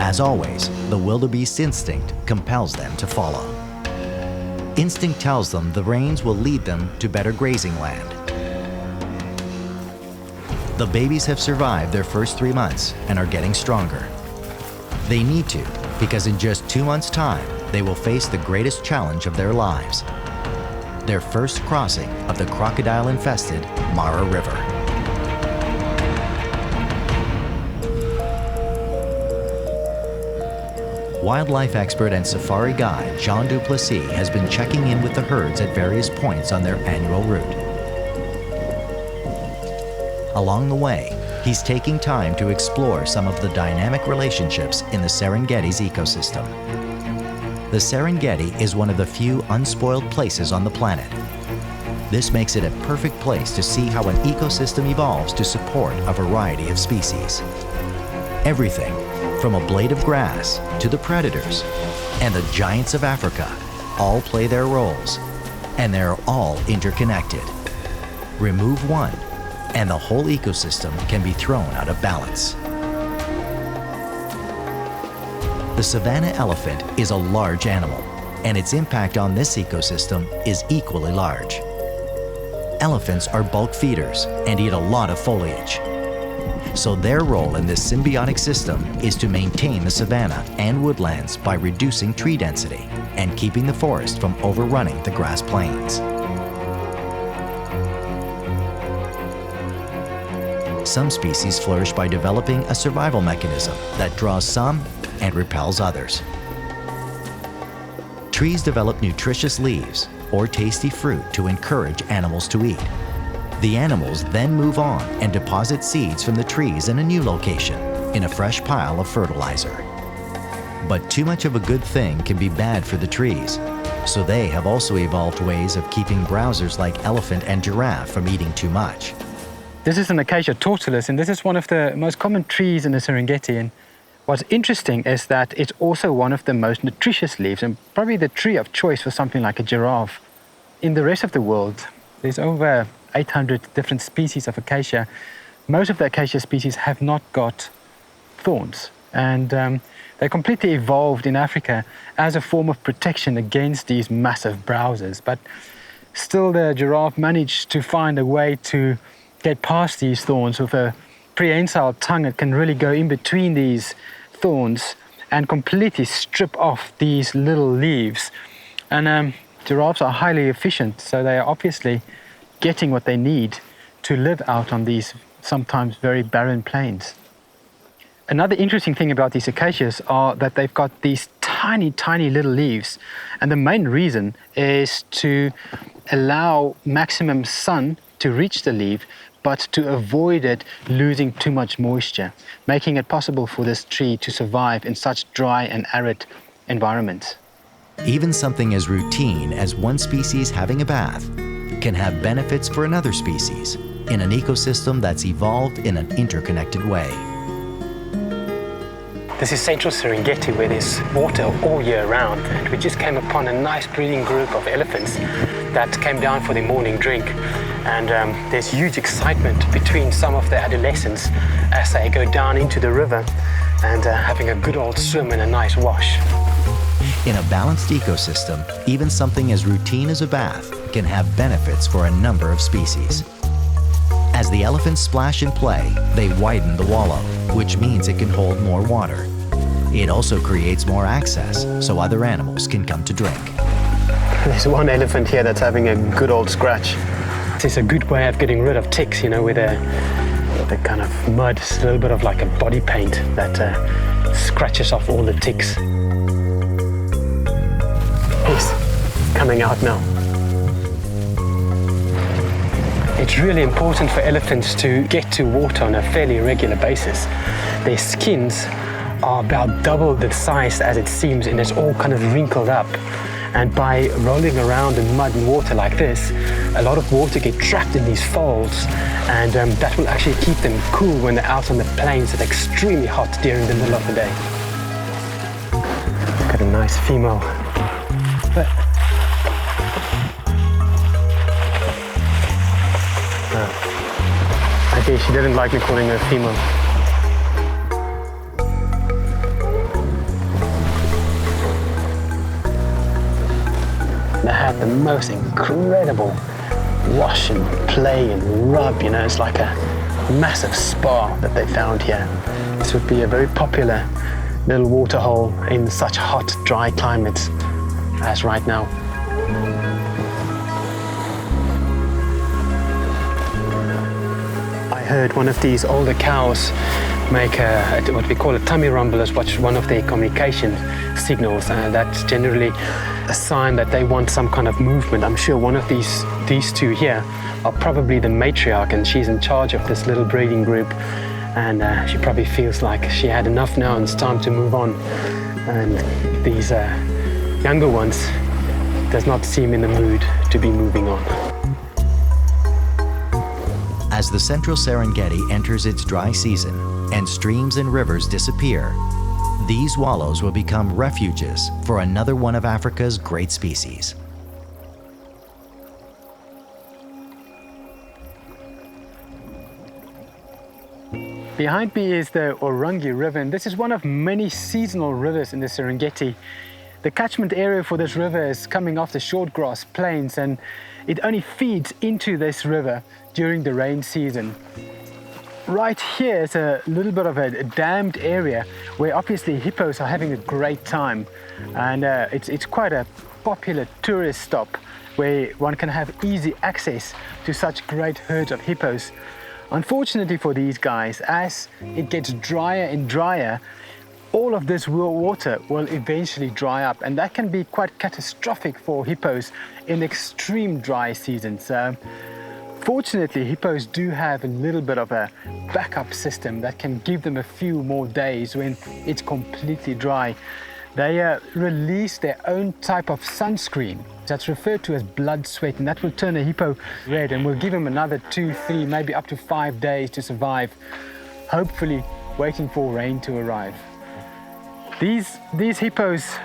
As always, the wildebeest instinct compels them to follow. Instinct tells them the rains will lead them to better grazing land. The babies have survived their first 3 months and are getting stronger. They need to, because in just 2 months' time, they will face the greatest challenge of their lives: their first crossing of the crocodile-infested Mara River. Wildlife expert and safari guide Jean Du Plessis has been checking in with the herds at various points on their annual route. Along the way, he's taking time to explore some of the dynamic relationships in the Serengeti's ecosystem. The Serengeti is one of the few unspoiled places on the planet. This makes it a perfect place to see how an ecosystem evolves to support a variety of species. Everything from a blade of grass to the predators and the giants of Africa all play their roles, and they're all interconnected. Remove one, and the whole ecosystem can be thrown out of balance. The savanna elephant is a large animal, and its impact on this ecosystem is equally large. Elephants are bulk feeders and eat a lot of foliage. So their role in this symbiotic system is to maintain the savanna and woodlands by reducing tree density and keeping the forest from overrunning the grass plains. Some species flourish by developing a survival mechanism that draws some and repels others. Trees develop nutritious leaves, or tasty fruit to encourage animals to eat. The animals then move on and deposit seeds from the trees in a new location, in a fresh pile of fertilizer. But too much of a good thing can be bad for the trees, so they have also evolved ways of keeping browsers like elephant and giraffe from eating too much.
This is an acacia tortilus, and this is one of the most common trees in the Serengeti. And what's interesting is that it's also one of the most nutritious leaves, and probably the tree of choice for something like a giraffe. In the rest of the world, there's over 800 different species of acacia. Most of the acacia species have not got thorns, and they completely evolved in Africa as a form of protection against these massive browsers. But still, the giraffe managed to find a way to get past these thorns with a prehensile tongue. It can really go in between these thorns and completely strip off these little leaves. And giraffes are highly efficient, so they are obviously getting what they need to live out on these sometimes very barren plains. Another interesting thing about these acacias are that they've got these tiny, tiny little leaves. And the main reason is to allow maximum sun to reach the leaf, but to avoid it losing too much moisture, making it possible for this tree to survive in such dry and arid environments.
Even something as routine as one species having a bath can have benefits for another species in an ecosystem that's evolved in an interconnected way.
This is central Serengeti, where there's water all year round, and we just came upon a nice breeding group of elephants that came down for their morning drink. And there's huge excitement between some of the adolescents as they go down into the river and having a good old swim and a nice wash.
In a balanced ecosystem, even something as routine as a bath can have benefits for a number of species. As the elephants splash and play, they widen the wallow, which means it can hold more water. It also creates more access so other animals can come to drink.
There's one elephant here that's having a good old scratch. It's a good way of getting rid of ticks, you know, with the kind of mud. It's a little bit of like a body paint that scratches off all the ticks. He's coming out now. It's really important for elephants to get to water on a fairly regular basis. Their skins are about double the size as it seems, and it's all kind of wrinkled up. And by rolling around in mud and water like this, a lot of water gets trapped in these folds, and that will actually keep them cool when they're out on the plains that's extremely hot during the middle of the day. Got a nice female. I think she didn't like me calling her a female. They had the most incredible wash and play and rub, you know, it's like a massive spa that they found here. This would be a very popular little water hole in such hot, dry climates as right now. I heard one of these older cows make what we call a tummy rumble as one of their communication signals, and that's generally a sign that they want some kind of movement. I'm sure one of these two here are probably the matriarch, and she's in charge of this little breeding group, and she probably feels like she had enough now and it's time to move on. And these younger ones does not seem in the mood to be moving on.
As the central Serengeti enters its dry season and streams and rivers disappear, these wallows will become refuges for another one of Africa's great species.
Behind me is the Orangi River, and this is one of many seasonal rivers in the Serengeti. The catchment area for this river is coming off the short grass plains, and it only feeds into this river during the rain season. Right here is a little bit of a dammed area where obviously hippos are having a great time, and it's quite a popular tourist stop where one can have easy access to such great herds of hippos. Unfortunately for these guys, as it gets drier and drier,
all of this water will eventually dry up, and that can be quite catastrophic for hippos in extreme dry seasons. Fortunately, hippos do have a little bit of a backup system that can give them a few more days when it's completely dry. They release their own type of sunscreen that's referred to as blood sweat, and that will turn a hippo red and will give him another 2, 3, maybe up to 5 days to survive, hopefully waiting for rain to arrive. These hippos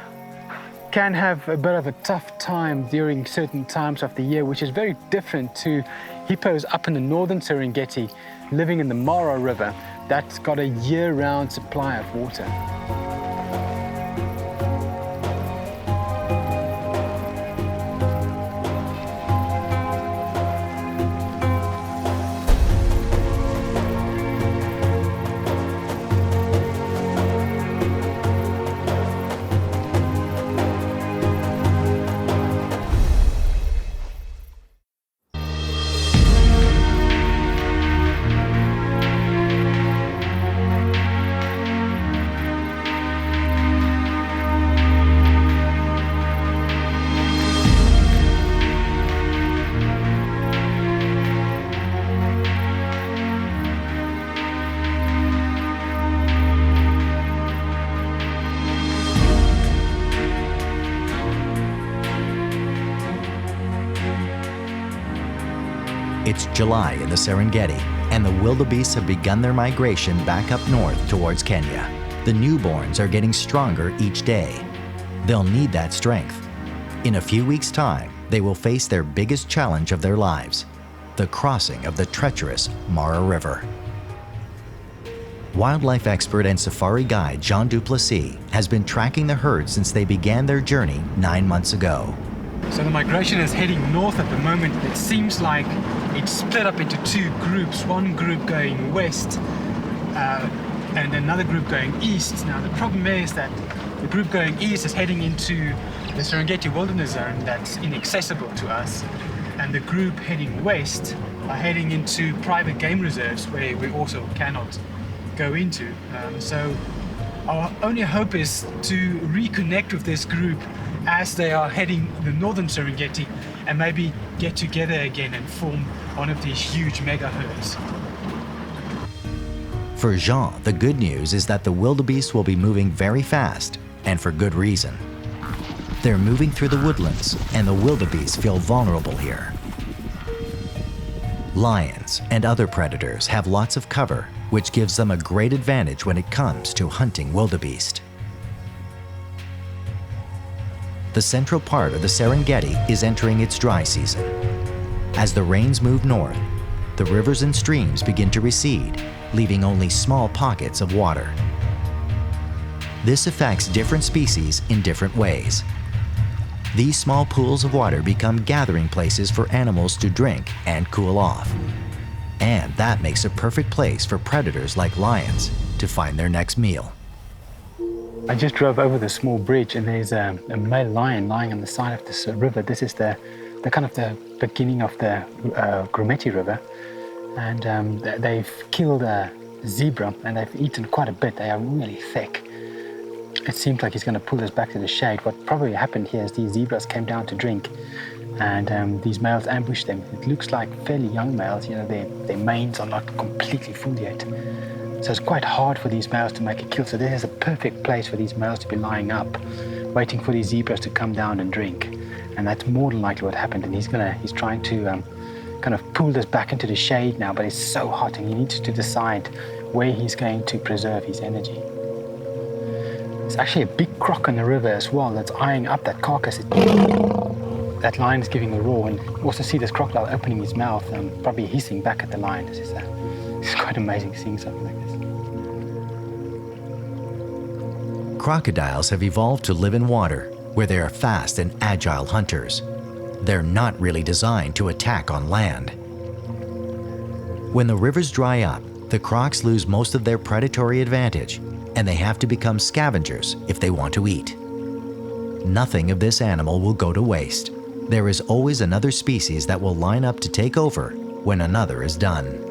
can have a bit of a tough time during certain times of the year, which is very different to hippos up in the northern Serengeti living in the Moru River that's got a year-round supply of water.
It's July in the Serengeti, and the wildebeest have begun their migration back up north towards Kenya. The newborns are getting stronger each day. They'll need that strength. In a few weeks' time, they will face their biggest challenge of their lives, the crossing of the treacherous Mara River. Wildlife expert and safari guide Jean Du Plessis has been tracking the herd since they began their journey 9 months ago.
So the migration is heading north at the moment. It seems like it's split up into 2 groups, one group going west and another group going east. Now the problem is that the group going east is heading into the Serengeti wilderness zone that's inaccessible to us, and the group heading west are heading into private game reserves where we also cannot go into. So our only hope is to reconnect with this group as they are heading the northern Serengeti and maybe get together again and form one of these huge mega herds.
For Jean, the good news is that the wildebeest will be moving very fast, and for good reason. They're moving through the woodlands, and the wildebeest feel vulnerable here. Lions and other predators have lots of cover, which gives them a great advantage when it comes to hunting wildebeest. The central part of the Serengeti is entering its dry season. As the rains move north, the rivers and streams begin to recede, leaving only small pockets of water. This affects different species in different ways. These small pools of water become gathering places for animals to drink and cool off. And that makes a perfect place for predators like lions to find their next meal.
I just drove over the small bridge, and there's a male lion lying on the side of this river. This is the kind of the beginning of the Grumeti River, and they've killed a zebra and they've eaten quite a bit. They are really thick. It seems like he's going to pull us back to the shade. What probably happened here is these zebras came down to drink, and these males ambushed them. It looks like fairly young males. You know, their manes are not completely full yet. So it's quite hard for these males to make a kill. So this is a perfect place for these males to be lying up, waiting for these zebras to come down and drink. And that's more than likely what happened. And he's trying to kind of pull this back into the shade now, but it's so hot, and he needs to decide where he's going to preserve his energy. There's actually a big croc in the river as well that's eyeing up that carcass. That lion is giving a roar, and also see this crocodile opening his mouth and probably hissing back at the lion. It's quite amazing seeing something like this.
Crocodiles have evolved to live in water, where they are fast and agile hunters. They're not really designed to attack on land. When the rivers dry up, the crocs lose most of their predatory advantage, and they have to become scavengers if they want to eat. Nothing of this animal will go to waste. There is always another species that will line up to take over when another is done.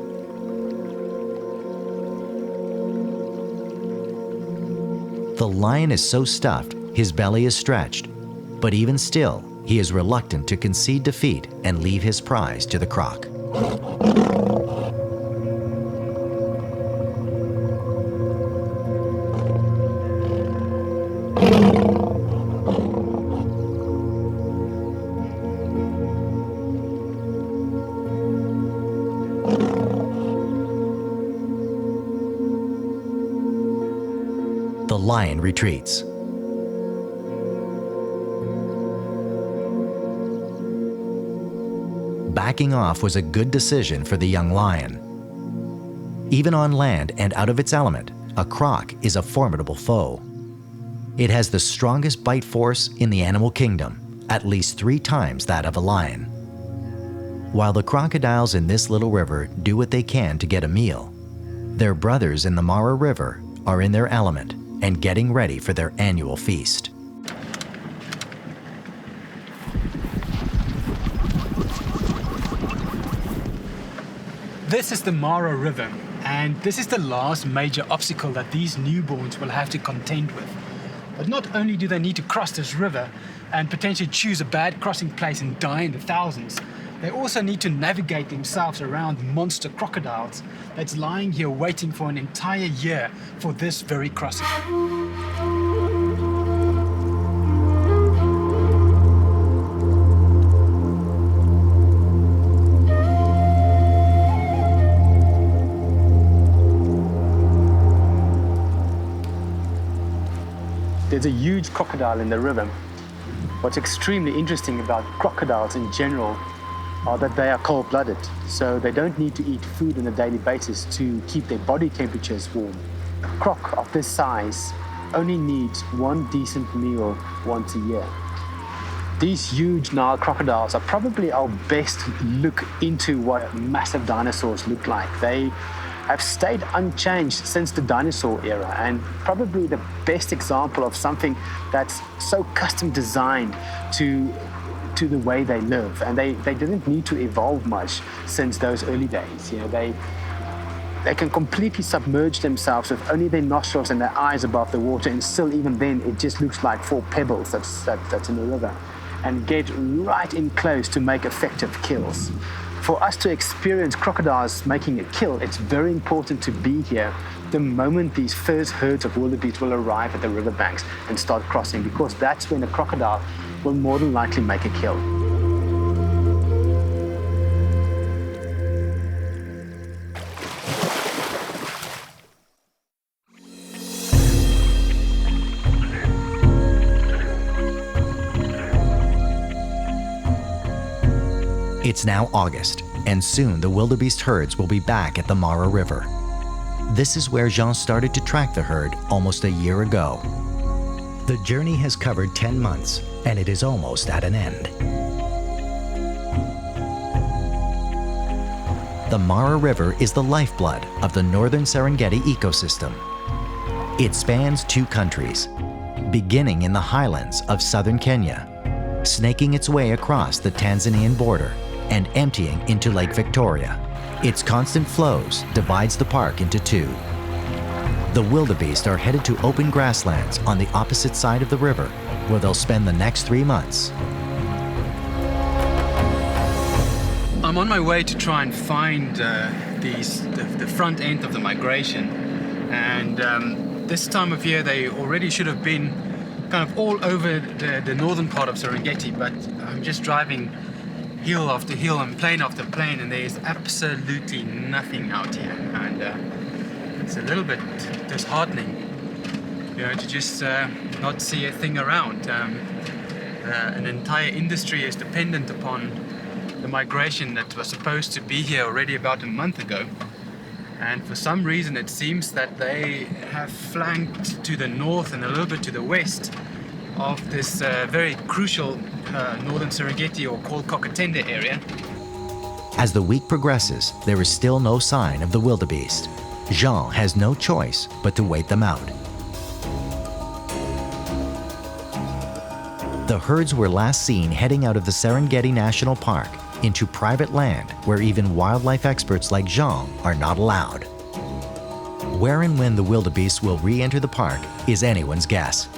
The lion is so stuffed, his belly is stretched. But even still, he is reluctant to concede defeat and leave his prize to the croc. The lion retreats. Backing off was a good decision for the young lion. Even on land and out of its element, a croc is a formidable foe. It has the strongest bite force in the animal kingdom, at least 3 times that of a lion. While the crocodiles in this little river do what they can to get a meal, their brothers in the Mara River are in their element and getting ready for their annual feast.
This is the Mara River, and this is the last major obstacle that these newborns will have to contend with. But not only do they need to cross this river and potentially choose a bad crossing place and die in the thousands, they also need to navigate themselves around monster crocodiles that's lying here waiting for an entire year for this very crossing.
There's a huge crocodile in the river. What's extremely interesting about crocodiles in general are that they are cold-blooded, so they don't need to eat food on a daily basis to keep their body temperatures warm. A croc of this size only needs one decent meal once a year. These huge Nile crocodiles are probably our best look into what massive dinosaurs look like. They have stayed unchanged since the dinosaur era, and probably the best example of something that's so custom designed to the way they live. And they didn't need to evolve much since those early days. You know, they can completely submerge themselves with only their nostrils and their eyes above the water, and still even then it just looks like 4 pebbles that's in the river, and get right in close to make effective kills. For us to experience crocodiles making a kill, it's very important to be here the moment these first herds of wildebeest will arrive at the riverbanks and start crossing, because that's when a crocodile will more than likely make a kill.
It's now August, and soon the wildebeest herds will be back at the Mara River. This is where Jean started to track the herd almost a year ago. The journey has covered 10 months, and it is almost at an end. The Mara River is the lifeblood of the northern Serengeti ecosystem. It spans 2 countries, beginning in the highlands of southern Kenya, snaking its way across the Tanzanian border, and emptying into Lake Victoria. Its constant flows divides the park into 2. The wildebeest are headed to open grasslands on the opposite side of the river, where they'll spend the next 3 months.
I'm on my way to try and find the front end of the migration, and this time of year they already should have been kind of all over the northern part of Serengeti, but I'm just driving hill after hill and plane after plane, and there's absolutely nothing out here, and it's a little bit disheartening, you know, to just not see a thing around. An entire industry is dependent upon the migration that was supposed to be here already about a month ago, and for some reason it seems that they have flanked to the north and a little bit to the west of this very crucial northern Serengeti, or called Kokatenda area.
As the week progresses, there is still no sign of the wildebeest. Jean has no choice but to wait them out. The herds were last seen heading out of the Serengeti National Park into private land where even wildlife experts like Jean are not allowed. Where and when the wildebeest will re-enter the park is anyone's guess.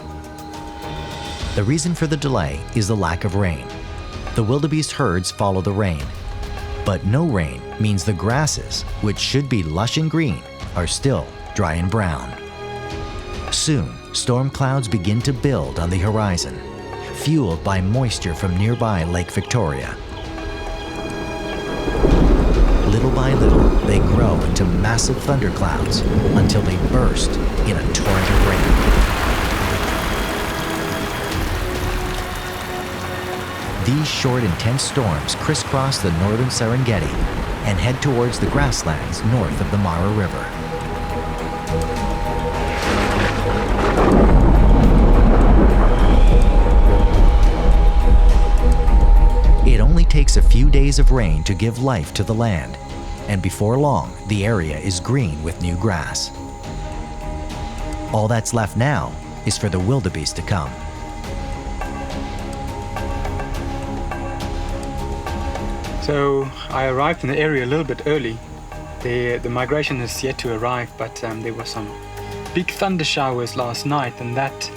The reason for the delay is the lack of rain. The wildebeest herds follow the rain. But no rain means the grasses, which should be lush and green, are still dry and brown. Soon, storm clouds begin to build on the horizon, fueled by moisture from nearby Lake Victoria. Little by little, they grow into massive thunderclouds until they burst in a torrent of rain. These short, intense storms crisscross the northern Serengeti and head towards the grasslands north of the Moru River. It only takes a few days of rain to give life to the land, and before long, the area is green with new grass. All that's left now is for the wildebeest to come.
So I arrived in the area a little bit early. The migration is yet to arrive, but there were some big thunder showers last night, and that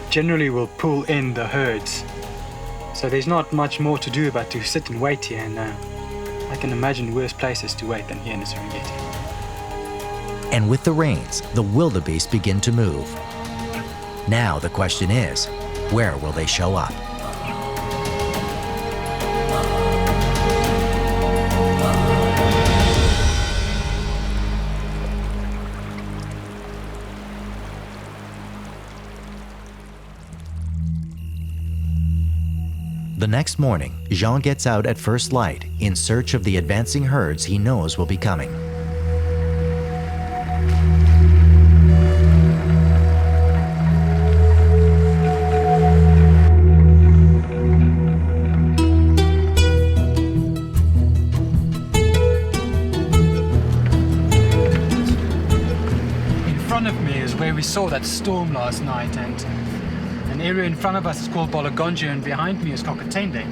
generally will pull in the herds. So there's not much more to do but to sit and wait here, and I can imagine worse places to wait than here in the Serengeti.
And with the rains, the wildebeest begin to move. Now the question is, where will they show up? The next morning, Jean gets out at first light in search of the advancing herds he knows will be coming.
In front of me is where we saw that storm last night, and an area in front of us is called Gonja, and behind me is Kokotende.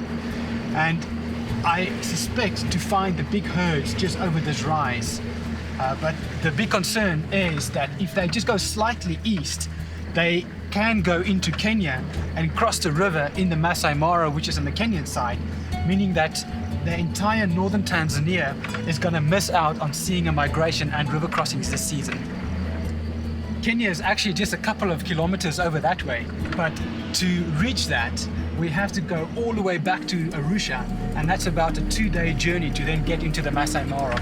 And I suspect to find the big herds just over this rise. But the big concern is that if they just go slightly east, they can go into Kenya and cross the river in the Maasai Mara, which is on the Kenyan side, meaning that the entire northern Tanzania is going to miss out on seeing a migration and river crossings this season. Kenya is actually just a couple of kilometers over that way, but to reach that, we have to go all the way back to Arusha, and that's about a 2-day journey to then get into the Maasai Mara.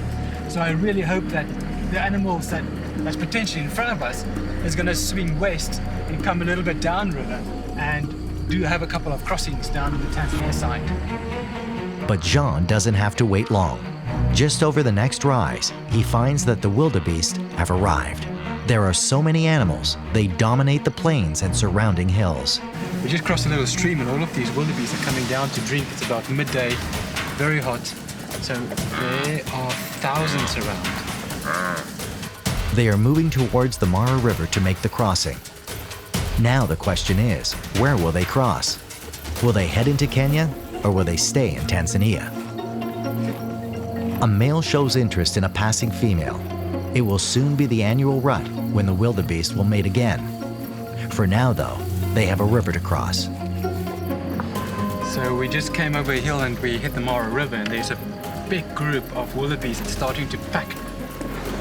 So I really hope that the animals that's potentially in front of us is going to swing west and come a little bit downriver and do have a couple of crossings down the Tanzania side.
But Jean doesn't have to wait long. Just over the next rise, he finds that the wildebeest have arrived. There are so many animals, they dominate the plains and surrounding hills.
We just crossed a little stream, and all of these wildebeest are coming down to drink. It's about midday, very hot. So there are thousands around.
They are moving towards the Mara River to make the crossing. Now the question is, where will they cross? Will they head into Kenya, or will they stay in Tanzania? A male shows interest in a passing female. It will soon be the annual rut when the wildebeest will mate again. For now, though, they have a river to cross.
So we just came over a hill and we hit the Mara River, and there's a big group of wildebeest that's starting to pack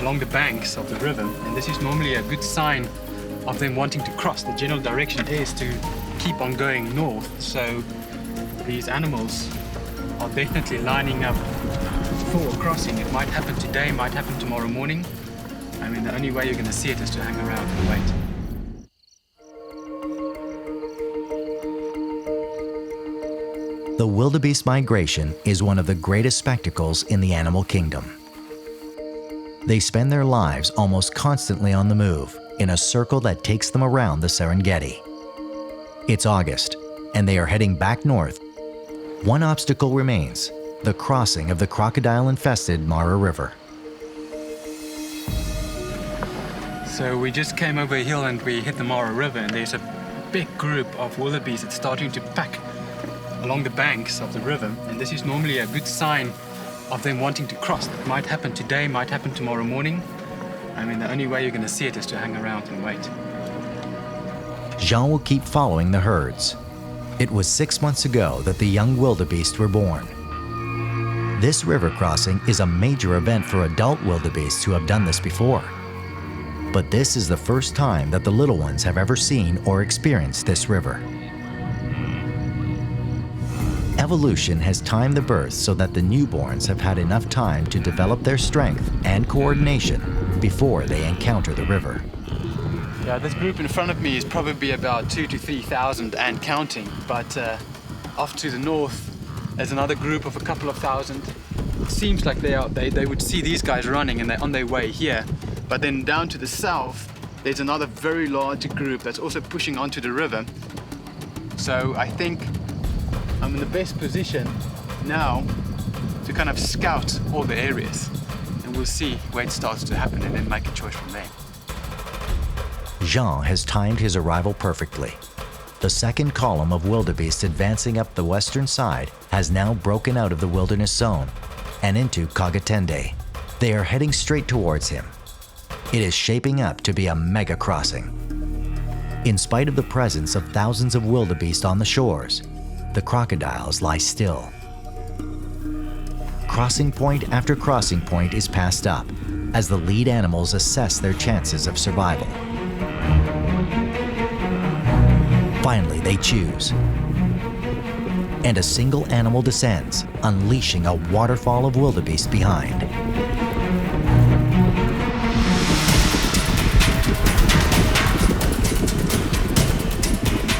along the banks of the river. And this is normally a good sign of them wanting to cross. The general direction is to keep on going north. So these animals are definitely lining up for a crossing. It might happen today, might happen tomorrow morning. I mean, the only way you're going to see it is to hang around and wait.
The wildebeest migration is one of the greatest spectacles in the animal kingdom. They spend their lives almost constantly on the move, in a circle that takes them around the Serengeti. It's August, and they are heading back north. One obstacle remains, the crossing of the crocodile-infested Mara River.
So we just came over a hill and we hit the Mara River, and there's a big group of wildebeest that's starting to pack along the banks of the river. And this is normally a good sign of them wanting to cross. It might happen today, might happen tomorrow morning. I mean, the only way you're going to see it is to hang around and wait.
Jean will keep following the herds. It was 6 months ago that the young wildebeest were born. This river crossing is a major event for adult wildebeests who have done this before. But this is the first time that the little ones have ever seen or experienced this river. Evolution has timed the birth so that the newborns have had enough time to develop their strength and coordination before they encounter the river.
Yeah, this group in front of me is probably about 2,000 to 3,000 and counting, but off to the north there's another group of a couple of thousand. It seems like they would see these guys running and they're on their way here, but then down to the south there's another very large group that's also pushing onto the river. So I think I'm in the best position now to kind of scout all the areas, and we'll see where it starts to happen and then make a choice from there.
Jean has timed his arrival perfectly. The second column of wildebeest advancing up the western side has now broken out of the wilderness zone and into Kagatende. They are heading straight towards him. It is shaping up to be a mega crossing. In spite of the presence of thousands of wildebeest on the shores, the crocodiles lie still. Crossing point after crossing point is passed up as the lead animals assess their chances of survival. Finally, they choose. And a single animal descends, unleashing a waterfall of wildebeest behind.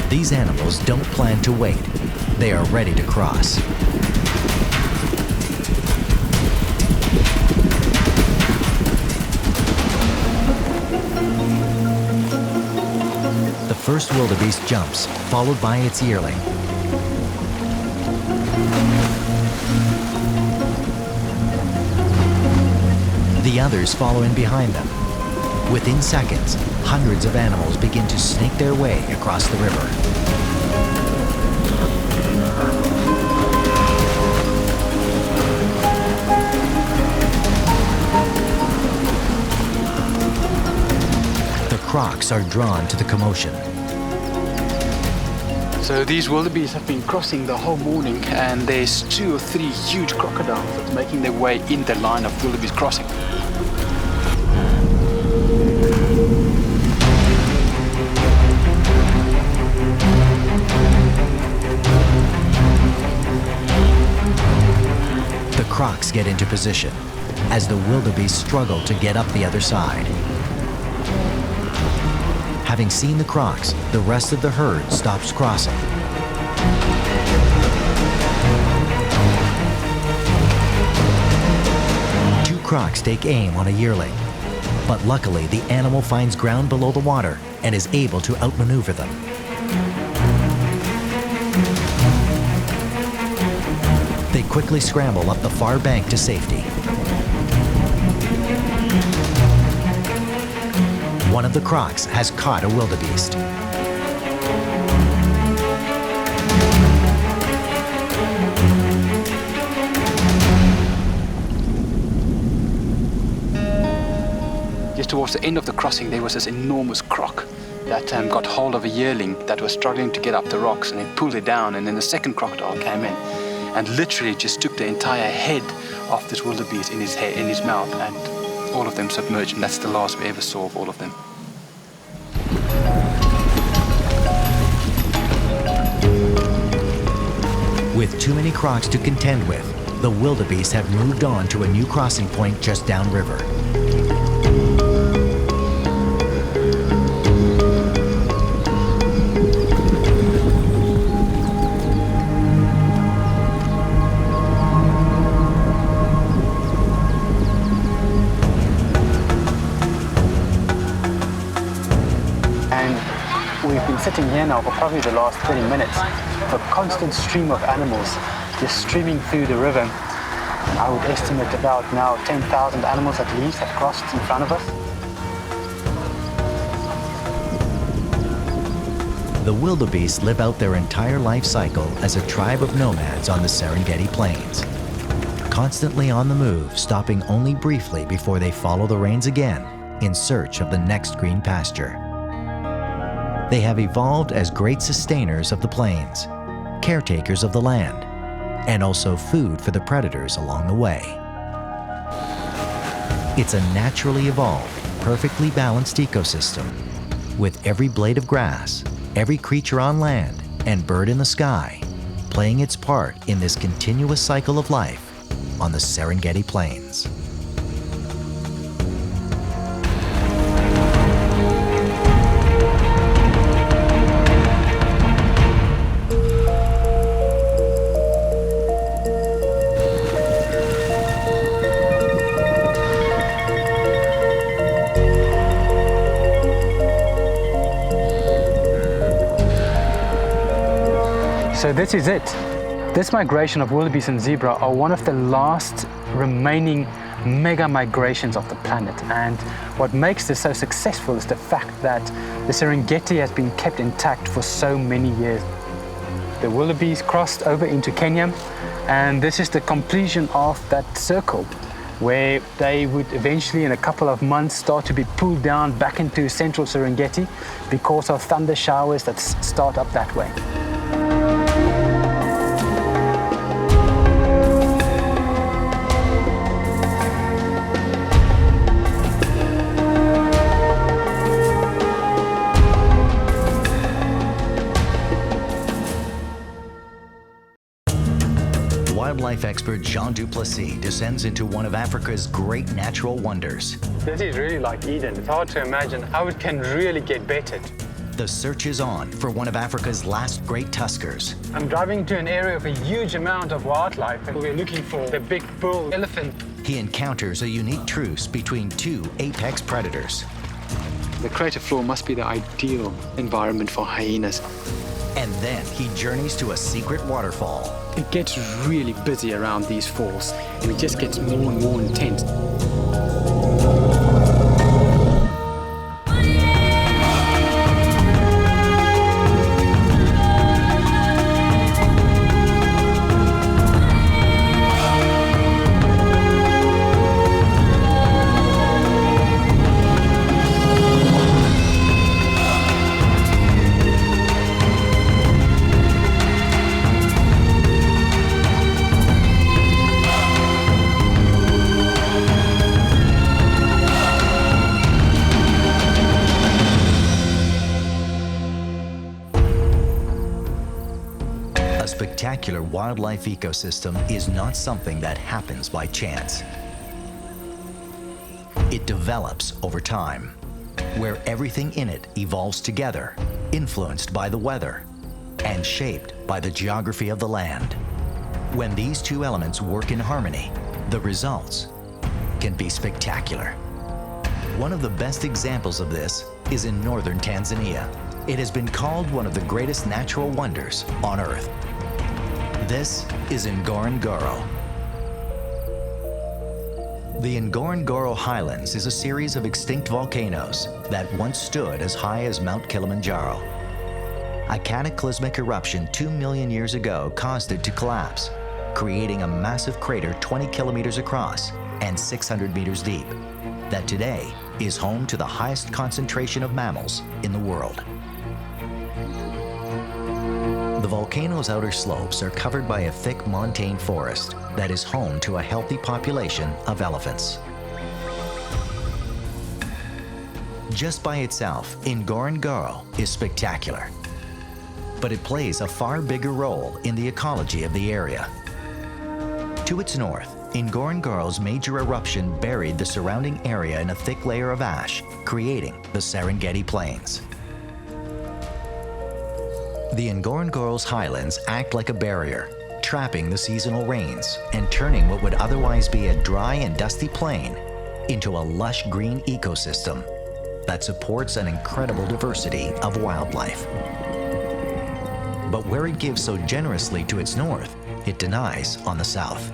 These animals don't plan to wait. They are ready to cross. The first wildebeest jumps, followed by its yearling. The others follow in behind them. Within seconds, hundreds of animals begin to snake their way across the river. The crocs are drawn to the commotion.
So these wildebeest have been crossing the whole morning, and there's 2 or 3 huge crocodiles that's making their way in the line of wildebeest crossing.
The crocs get into position as the wildebeest struggle to get up the other side. Having seen the crocs, the rest of the herd stops crossing. Two crocs take aim on a yearling, but luckily the animal finds ground below the water and is able to outmaneuver them. They quickly scramble up the far bank to safety. One of the crocs has caught a wildebeest.
Just towards the end of the crossing, there was this enormous croc that got hold of a yearling that was struggling to get up the rocks, and it pulled it down, and then the second crocodile came in and literally just took the entire head of this wildebeest in his mouth, and all of them submerged, and that's the last we ever saw of all of them.
With too many crocs to contend with, the wildebeest have moved on to a new crossing point just downriver.
We've been sitting here now for probably the last 30 minutes. A constant stream of animals just streaming through the river. I would estimate about now 10,000 animals at least have crossed in front of us.
The wildebeest live out their entire life cycle as a tribe of nomads on the Serengeti plains. Constantly on the move, stopping only briefly before they follow the rains again in search of the next green pasture. They have evolved as great sustainers of the plains, caretakers of the land, and also food for the predators along the way. It's a naturally evolved, perfectly balanced ecosystem, with every blade of grass, every creature on land, and bird in the sky playing its part in this continuous cycle of life on the Serengeti Plains.
So this is it. This migration of wildebeest and zebra are one of the last remaining mega migrations of the planet. And what makes this so successful is the fact that the Serengeti has been kept intact for so many years. The wildebeest crossed over into Kenya, and this is the completion of that circle, where they would eventually, in a couple of months, start to be pulled down back into central Serengeti because of thunder showers that start up that way.
Wildlife expert Jean Du Plessis descends into one of Africa's great natural wonders.
This is really like Eden. It's hard to imagine how it can really get bettered.
The search is on for one of Africa's last great tuskers.
I'm driving to an area of a huge amount of wildlife, and we're looking for the big bull elephant.
He encounters a unique truce between two apex predators.
The crater floor must be the ideal environment for hyenas.
And then he journeys to a secret waterfall.
It gets really busy around these falls, and it just gets more and more intense.
A spectacular wildlife ecosystem is not something that happens by chance. It develops over time, where everything in it evolves together, influenced by the weather and shaped by the geography of the land. When these two elements work in harmony, the results can be spectacular. One of the best examples of this is in northern Tanzania. It has been called one of the greatest natural wonders on Earth. This is Ngorongoro. The Ngorongoro highlands is a series of extinct volcanoes that once stood as high as Mount Kilimanjaro. A cataclysmic eruption 2 million years ago caused it to collapse, creating a massive crater 20 kilometers across and 600 meters deep that today is home to the highest concentration of mammals in the world. The volcano's outer slopes are covered by a thick montane forest that is home to a healthy population of elephants. Just by itself, Ngorongoro is spectacular, but it plays a far bigger role in the ecology of the area. To its north, Ngorongoro's major eruption buried the surrounding area in a thick layer of ash, creating the Serengeti Plains. The Ngorongoro's highlands act like a barrier, trapping the seasonal rains and turning what would otherwise be a dry and dusty plain into a lush green ecosystem that supports an incredible diversity of wildlife. But where it gives so generously to its north, it denies on the south.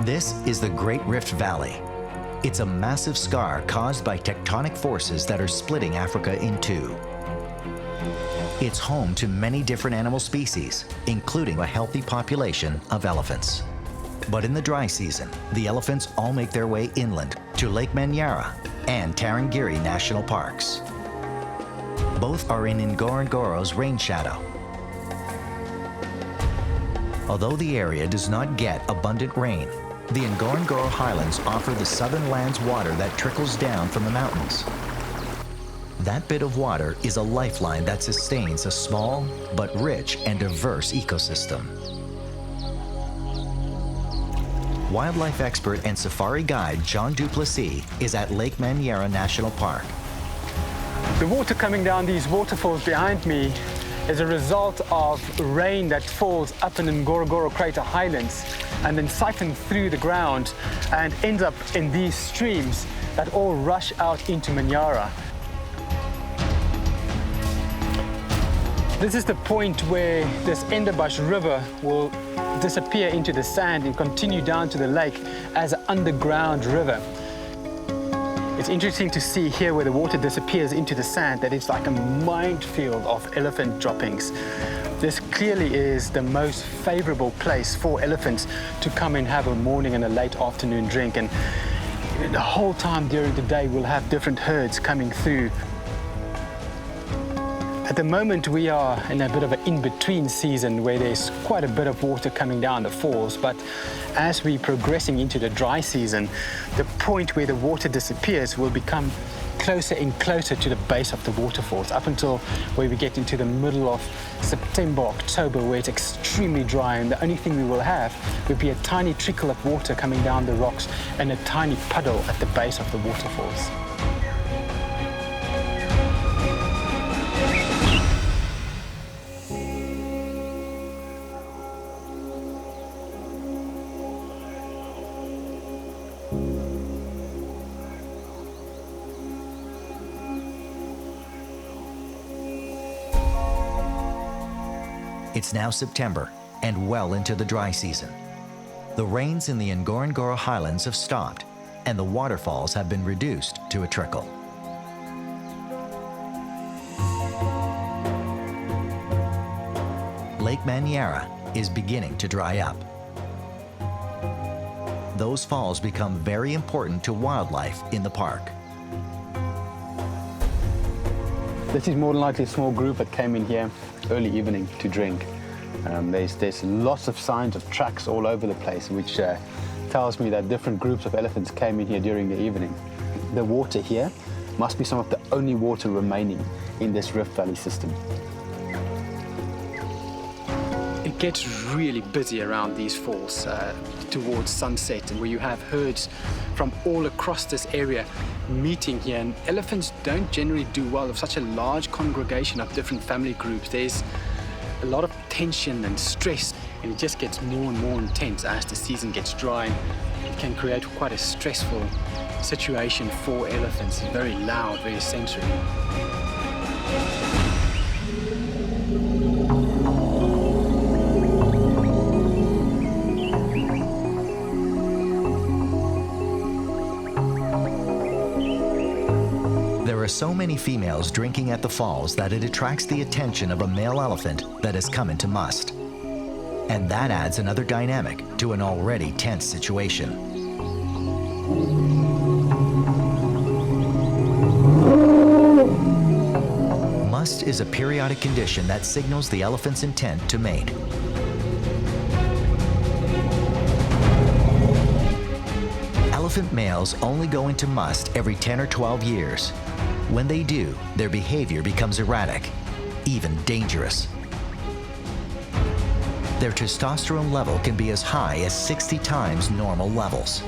This is the Great Rift Valley. It's a massive scar caused by tectonic forces that are splitting Africa in two. It's home to many different animal species, including a healthy population of elephants. But in the dry season, the elephants all make their way inland to Lake Manyara and Serengeti National Parks. Both are in Ngorongoro's rain shadow. Although the area does not get abundant rain, the Ngorongoro highlands offer the southern land's water that trickles down from the mountains. That bit of water is a lifeline that sustains a small but rich and diverse ecosystem. Wildlife expert and safari guide Jean Du Plessis is at Lake Manyara National Park.
The water coming down these waterfalls behind me is a result of rain that falls up in the Ngorongoro crater highlands and then siphons through the ground and ends up in these streams that all rush out into Manyara. This is the point where this Enderbush River will disappear into the sand and continue down to the lake as an underground river. It's interesting to see here where the water disappears into the sand that it's like a minefield of elephant droppings. This clearly is the most favorable place for elephants to come and have a morning and a late afternoon drink, and the whole time during the day we'll have different herds coming through. At the moment we are in a bit of an in-between season where there's quite a bit of water coming down the falls, but as we're progressing into the dry season, the point where the water disappears will become closer and closer to the base of the waterfalls, up until where we get into the middle of September, October, where it's extremely dry, and the only thing we will have will be a tiny trickle of water coming down the rocks and a tiny puddle at the base of the waterfalls.
It's now September and well into the dry season. The rains in the Ngorongoro highlands have stopped and the waterfalls have been reduced to a trickle. Lake Manyara is beginning to dry up. Those falls become very important to wildlife in the park.
This is more than likely a small group that came in here early evening to drink. There's lots of signs of tracks all over the place, which tells me that different groups of elephants came in here during the evening. The water here must be some of the only water remaining in this Rift Valley system. It gets really busy around these falls towards sunset, and where you have herds from all across this area meeting here, and elephants don't generally do well with such a large congregation of different family groups. There's a lot of tension and stress, and it just gets more and more intense as the season gets dry. It can create quite a stressful situation for elephants. It's very loud, very sensory.
There are so many females drinking at the falls that it attracts the attention of a male elephant that has come into must. And that adds another dynamic to an already tense situation. Must is a periodic condition that signals the elephant's intent to mate. Elephant males only go into must every 10 or 12 years. When they do, their behavior becomes erratic, even dangerous. Their testosterone level can be as high as 60 times normal levels.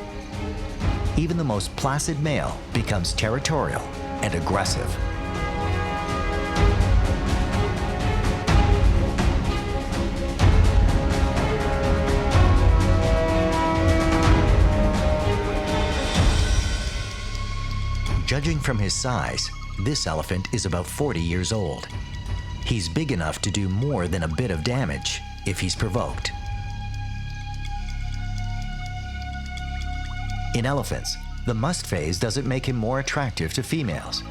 Even the most placid male becomes territorial and aggressive. Judging from his size, this elephant is about 40 years old. He's big enough to do more than a bit of damage if he's provoked. In elephants, the must phase doesn't make him more attractive to females.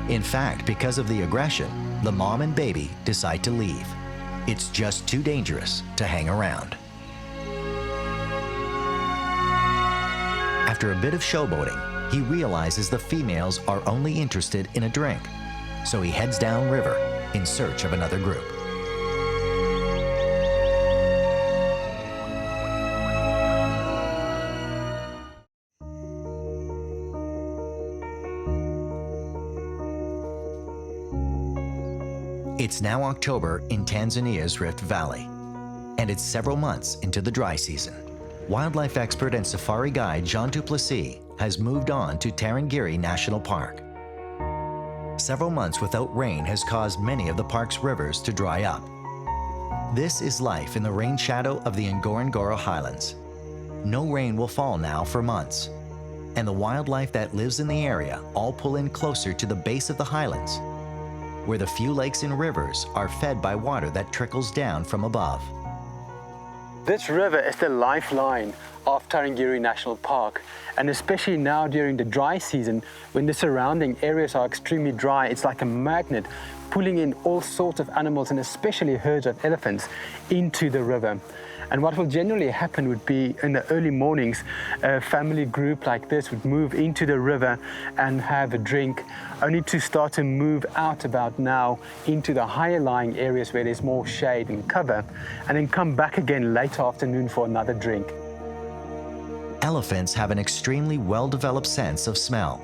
In fact, because of the aggression, the mom and baby decide to leave. It's just too dangerous to hang around. After a bit of showboating, he realizes the females are only interested in a drink, so he heads downriver in search of another group. It's now October in Tanzania's Rift Valley, and it's several months into the dry season. Wildlife expert and safari guide Jean Du Plessis has moved on to Serengeti National Park. Several months without rain has caused many of the park's rivers to dry up. This is life in the rain shadow of the Ngorongoro highlands. No rain will fall now for months, and the wildlife that lives in the area all pull in closer to the base of the highlands, where the few lakes and rivers are fed by water that trickles down from above.
This river is the lifeline of Serengeti National Park, and especially now during the dry season, when the surrounding areas are extremely dry, it's like a magnet pulling in all sorts of animals, and especially herds of elephants, into the river. And what will generally happen would be in the early mornings, a family group like this would move into the river and have a drink, only to start to move out about now into the higher lying areas where there's more shade and cover, and then come back again late afternoon for another drink.
Elephants have an extremely well-developed sense of smell.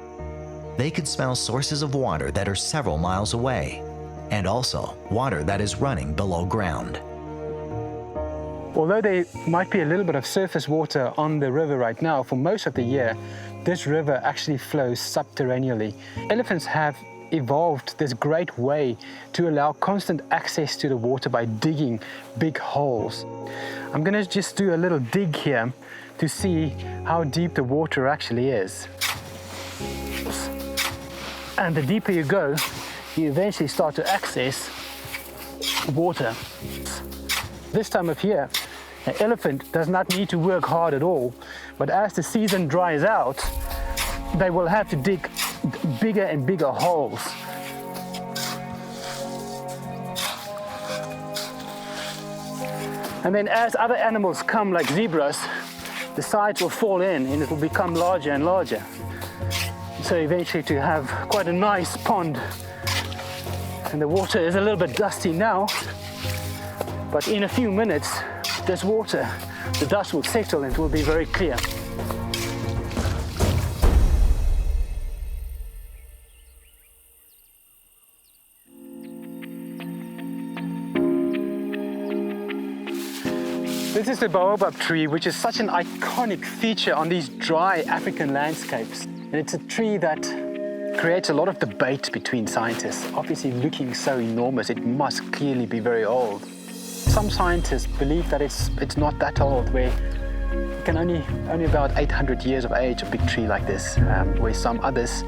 They can smell sources of water that are several miles away, and also water that is running below ground.
Although there might be a little bit of surface water on the river right now, for most of the year, this river actually flows subterraneously. Elephants have evolved this great way to allow constant access to the water by digging big holes. I'm going to just do a little dig here to see how deep the water actually is. And the deeper you go, you eventually start to access water. This time of year, an elephant does not need to work hard at all, but as the season dries out, they will have to dig bigger and bigger holes. And then as other animals come, like zebras, the sides will fall in and it will become larger and larger. So eventually to have quite a nice pond. And the water is a little bit dusty now, but in a few minutes, this water, the dust will settle and it will be very clear. This is the baobab tree, which is such an iconic feature on these dry African landscapes. And it's a tree that creates a lot of debate between scientists. Obviously, looking so enormous, it must clearly be very old. Some scientists believe that it's not that old, where it can only about 800 years of age, a big tree like this, where some others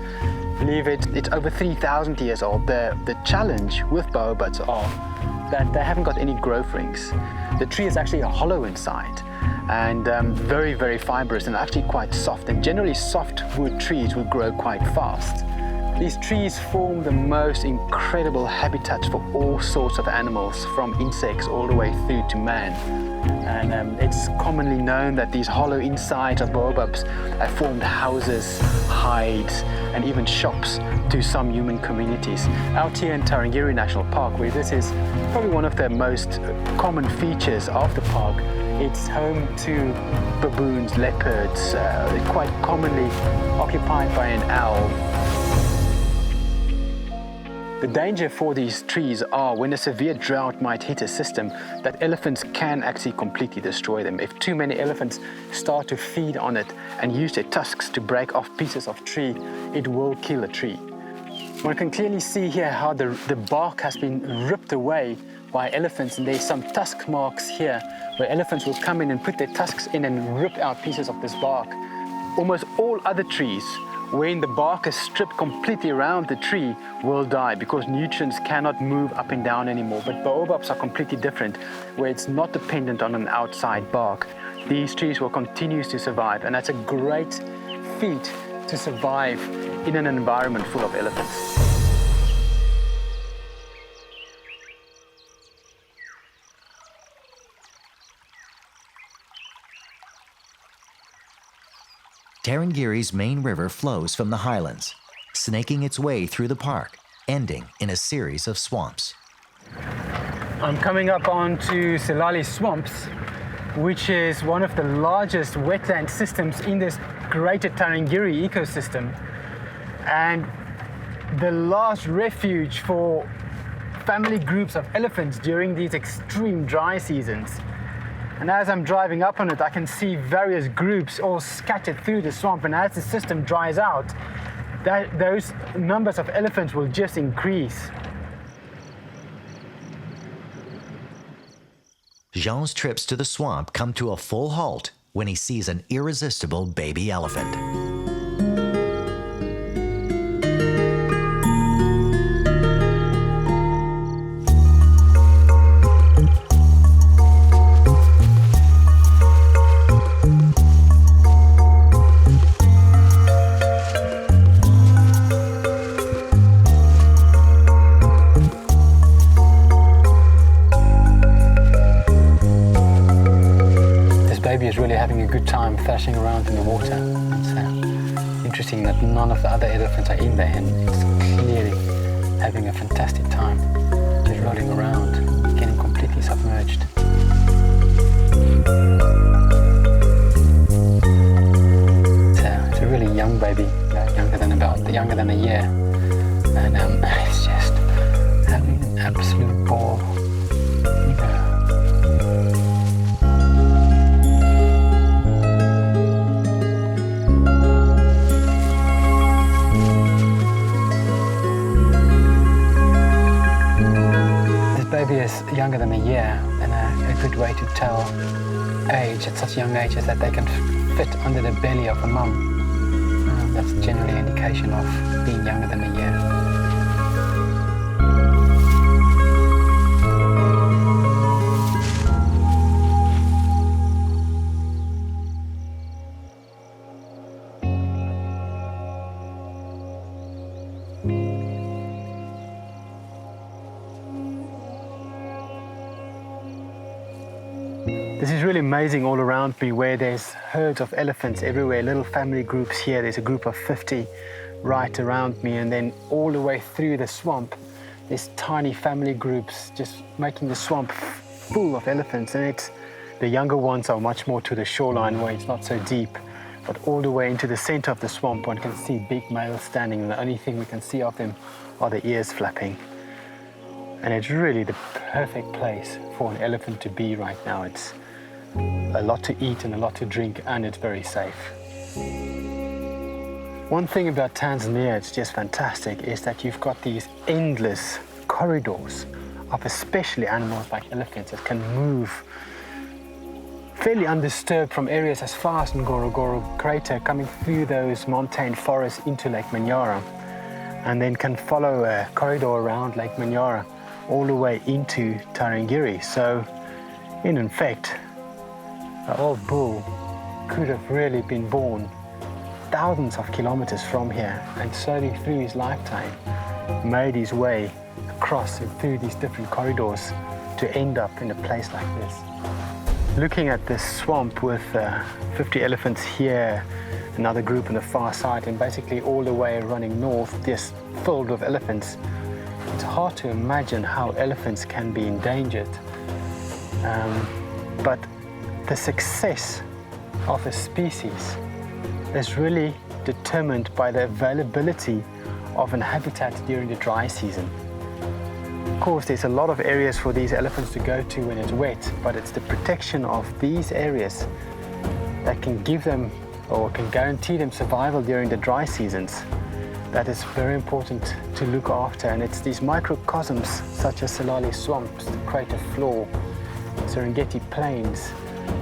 believe it's over 3,000 years old. The challenge with baobabs are that they haven't got any growth rings. The tree is actually hollow inside and very, very fibrous and actually quite soft. And generally softwood trees will grow quite fast. These trees form the most incredible habitats for all sorts of animals, from insects all the way through to man. And it's commonly known that these hollow insides of baobabs have formed houses, hides, and even shops to some human communities. Out here in Serengeti National Park, where this is probably one of the most common features of the park, it's home to baboons, leopards, quite commonly occupied by an owl. The danger for these trees are when a severe drought might hit a system, that elephants can actually completely destroy them. If too many elephants start to feed on it and use their tusks to break off pieces of tree, it will kill a tree. One can clearly see here how the bark has been ripped away by elephants, and there's some tusk marks here where elephants will come in and put their tusks in and rip out pieces of this bark. Almost all other trees, when the bark is stripped completely around the tree, will die because nutrients cannot move up and down anymore. But baobabs are completely different, where it's not dependent on an outside bark. These trees will continue to survive, and that's a great feat to survive in an environment full of elephants.
Serengeti's main river flows from the highlands, snaking its way through the park, ending in a series of swamps.
I'm coming up onto Serval swamps, which is one of the largest wetland systems in this greater Serengeti ecosystem, and the last refuge for family groups of elephants during these extreme dry seasons. And as I'm driving up on it, I can see various groups all scattered through the swamp, and as the system dries out, those numbers of elephants will just increase.
Jean's trips to the swamp come to a full halt when he sees an irresistible baby elephant.
Is really having a good time thrashing around in the water. It's interesting that none of the other elephants are in there, and it's clearly having a fantastic time, just rolling around, getting completely submerged. It's a really young baby, younger than a year, and it's just having an absolute ball. Baby is younger than a year, and a good way to tell age at such a young age is that they can fit under the belly of a mum. That's generally an indication of being younger than a year. This is really amazing all around me, where there's herds of elephants everywhere, little family groups here. There's a group of 50 right around me, and then all the way through the swamp, there's tiny family groups just making the swamp full of elephants. And the younger ones are much more to the shoreline where it's not so deep, but all the way into the center of the swamp, one can see big males standing, and the only thing we can see of them are the ears flapping. And it's really the perfect place for an elephant to be right now. It's a lot to eat and a lot to drink, and it's very safe. One thing about Tanzania, it's just fantastic, is that you've got these endless corridors of especially animals like elephants that can move fairly undisturbed from areas as far as Ngorongoro crater, coming through those montane forests into Lake Manyara, and then can follow a corridor around Lake Manyara all the way into Serengeti. So in fact, the old bull could have really been born thousands of kilometers from here, and slowly through his lifetime made his way across and through these different corridors to end up in a place like this. Looking at this swamp with 50 elephants here, another group on the far side, and basically all the way running north, just filled with elephants, it's hard to imagine how elephants can be endangered. But the success of a species is really determined by the availability of an habitat during the dry season. Of course, there's a lot of areas for these elephants to go to when it's wet, but it's the protection of these areas that can give them, or can guarantee them, survival during the dry seasons. That is very important to look after, and it's these microcosms such as Serval swamps, the crater floor, Serengeti plains,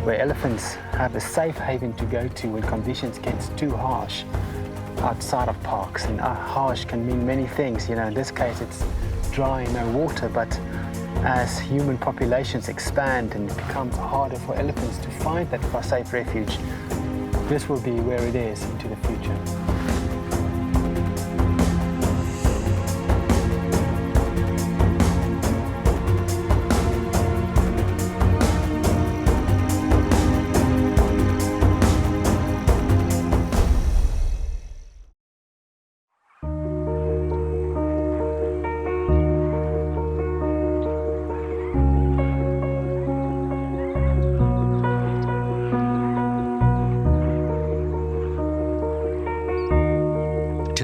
where elephants have a safe haven to go to when conditions get too harsh outside of parks. And harsh can mean many things. You know, in this case it's dry and no water, but as human populations expand and it becomes harder for elephants to find that safe refuge, this will be where it is into the future.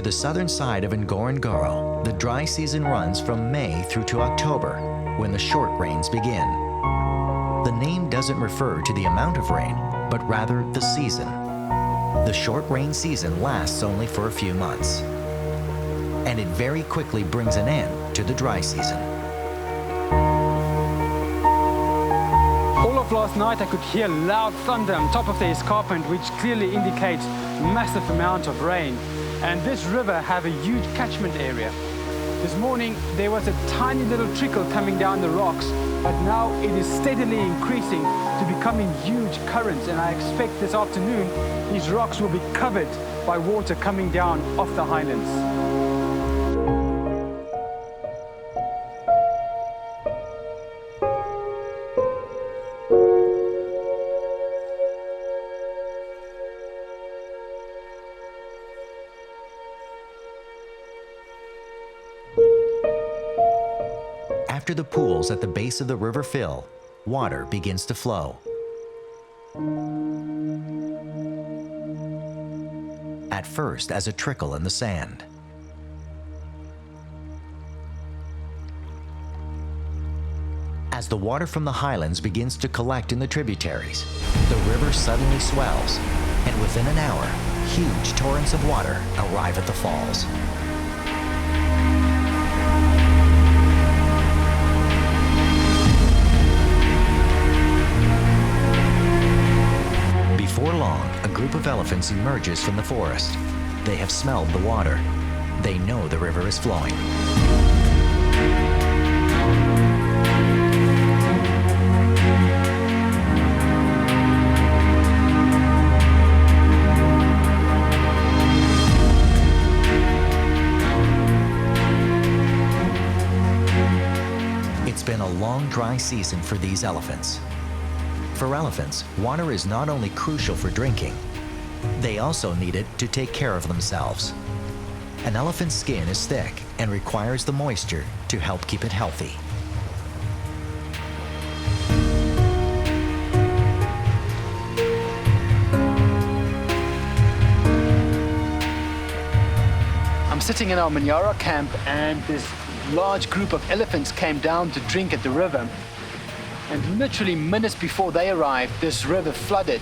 the southern side of Ngorongoro, the dry season runs from May through to October, when the short rains begin. The name doesn't refer to the amount of rain, but rather the season. The short rain season lasts only for a few months, and it very quickly brings an end to the dry season.
All of last night I could hear loud thunder on top of the escarpment, which clearly indicates massive amount of rain. And this river have a huge catchment area. This morning there was a tiny little trickle coming down the rocks, but now it is steadily increasing to becoming huge currents, and I expect this afternoon these rocks will be covered by water coming down off the highlands.
After the pools at the base of the river fill, water begins to flow. At first as a trickle in the sand. As the water from the highlands begins to collect in the tributaries, the river suddenly swells, and within an hour, huge torrents of water arrive at the falls. Before long, a group of elephants emerges from the forest. They have smelled the water. They know the river is flowing. It's been a long dry season for these elephants. For elephants, water is not only crucial for drinking, they also need it to take care of themselves. An elephant's skin is thick and requires the moisture to help keep it healthy.
I'm sitting in our Manyara camp, and this large group of elephants came down to drink at the river. And literally minutes before they arrived, this river flooded,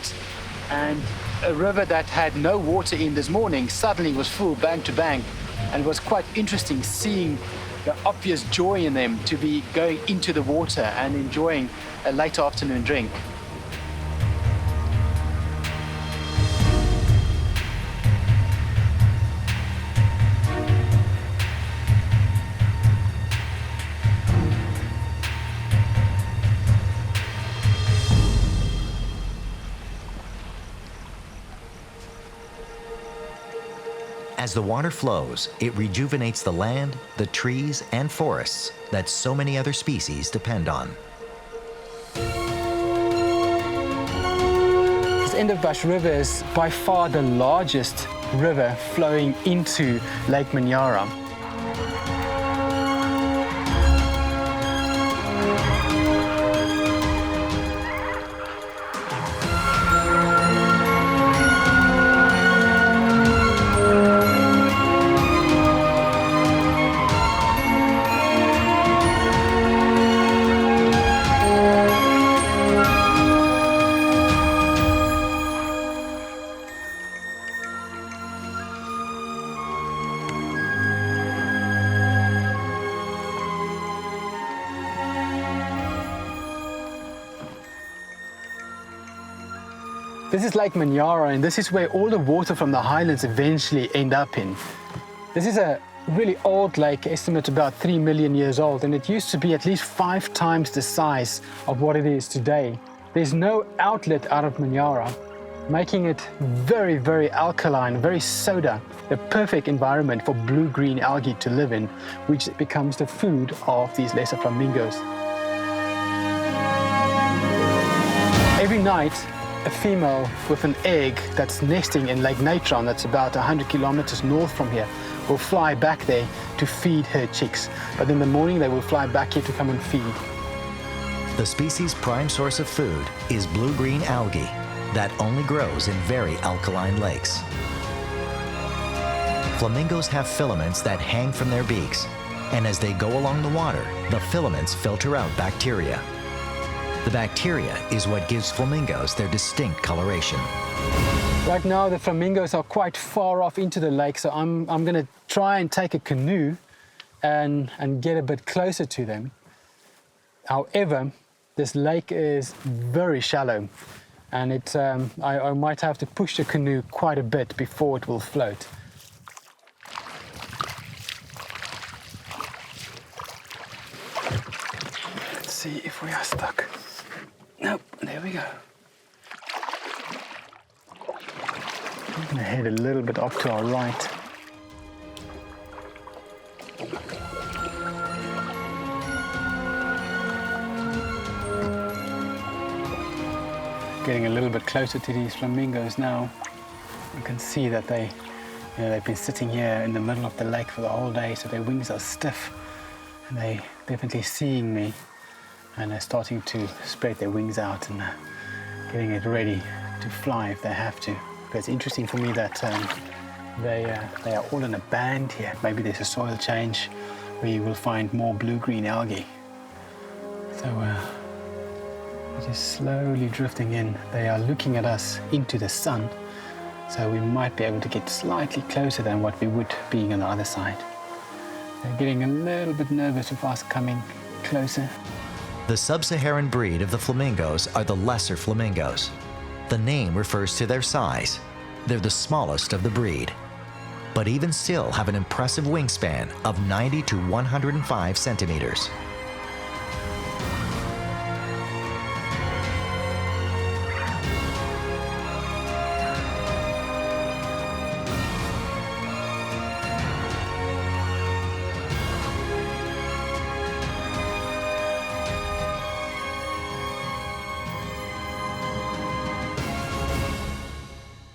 and a river that had no water in this morning suddenly was full bank to bank. And it was quite interesting seeing the obvious joy in them to be going into the water and enjoying a late afternoon drink.
As the water flows, it rejuvenates the land, the trees, and forests that so many other species depend on.
This Endofbash River is by far the largest river flowing into Lake Manyara. This is Lake Manyara, and this is where all the water from the highlands eventually end up in. This is a really old lake, estimated about 3 million years old, and it used to be at least 5 times the size of what it is today. There's no outlet out of Manyara, making it very, very alkaline, very soda, the perfect environment for blue-green algae to live in, which becomes the food of these lesser flamingos. Every night, a female with an egg that's nesting in Lake Natron, that's about 100 kilometers north from here, will fly back there to feed her chicks. But in the morning, they will fly back here to come and feed.
The species' prime source of food is blue-green algae that only grows in very alkaline lakes. Flamingos have filaments that hang from their beaks, and as they go along the water, the filaments filter out bacteria. The bacteria is what gives flamingos their distinct coloration.
Right now the flamingos are quite far off into the lake, so I'm going to try and take a canoe and get a bit closer to them. However, this lake is very shallow, and I might have to push the canoe quite a bit before it will float. Let's see if we are stuck. Nope, there we go. I'm going to head a little bit off to our right. Getting a little bit closer to these flamingos now. You can see that they've been sitting here in the middle of the lake for the whole day, so their wings are stiff, and they're definitely seeing me, and they're starting to spread their wings out and getting it ready to fly if they have to. But it's interesting for me that they are all in a band here. Maybe there's a soil change where you will find more blue-green algae. So it is slowly drifting in. They are looking at us into the sun, so we might be able to get slightly closer than what we would being on the other side. They're getting a little bit nervous of us coming closer.
The sub-Saharan breed of the flamingos are the lesser flamingos. The name refers to their size. They're the smallest of the breed, but even still have an impressive wingspan of 90 to 105 centimeters.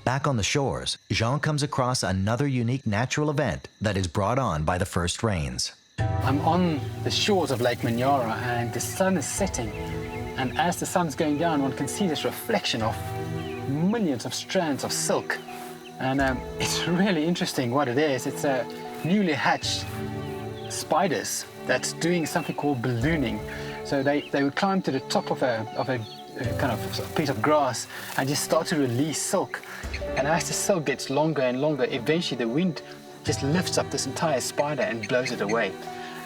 Back on the shores, Jean comes across another unique natural event that is brought on by the first rains.
I'm on the shores of Lake Manyara, and the sun is setting, and as the sun's going down, one can see this reflection of millions of strands of silk, and it's really interesting what it is. It's newly hatched spiders that's doing something called ballooning. So they would climb to the top of a kind of piece of grass and just start to release silk. And as the silk gets longer and longer, eventually the wind just lifts up this entire spider and blows it away.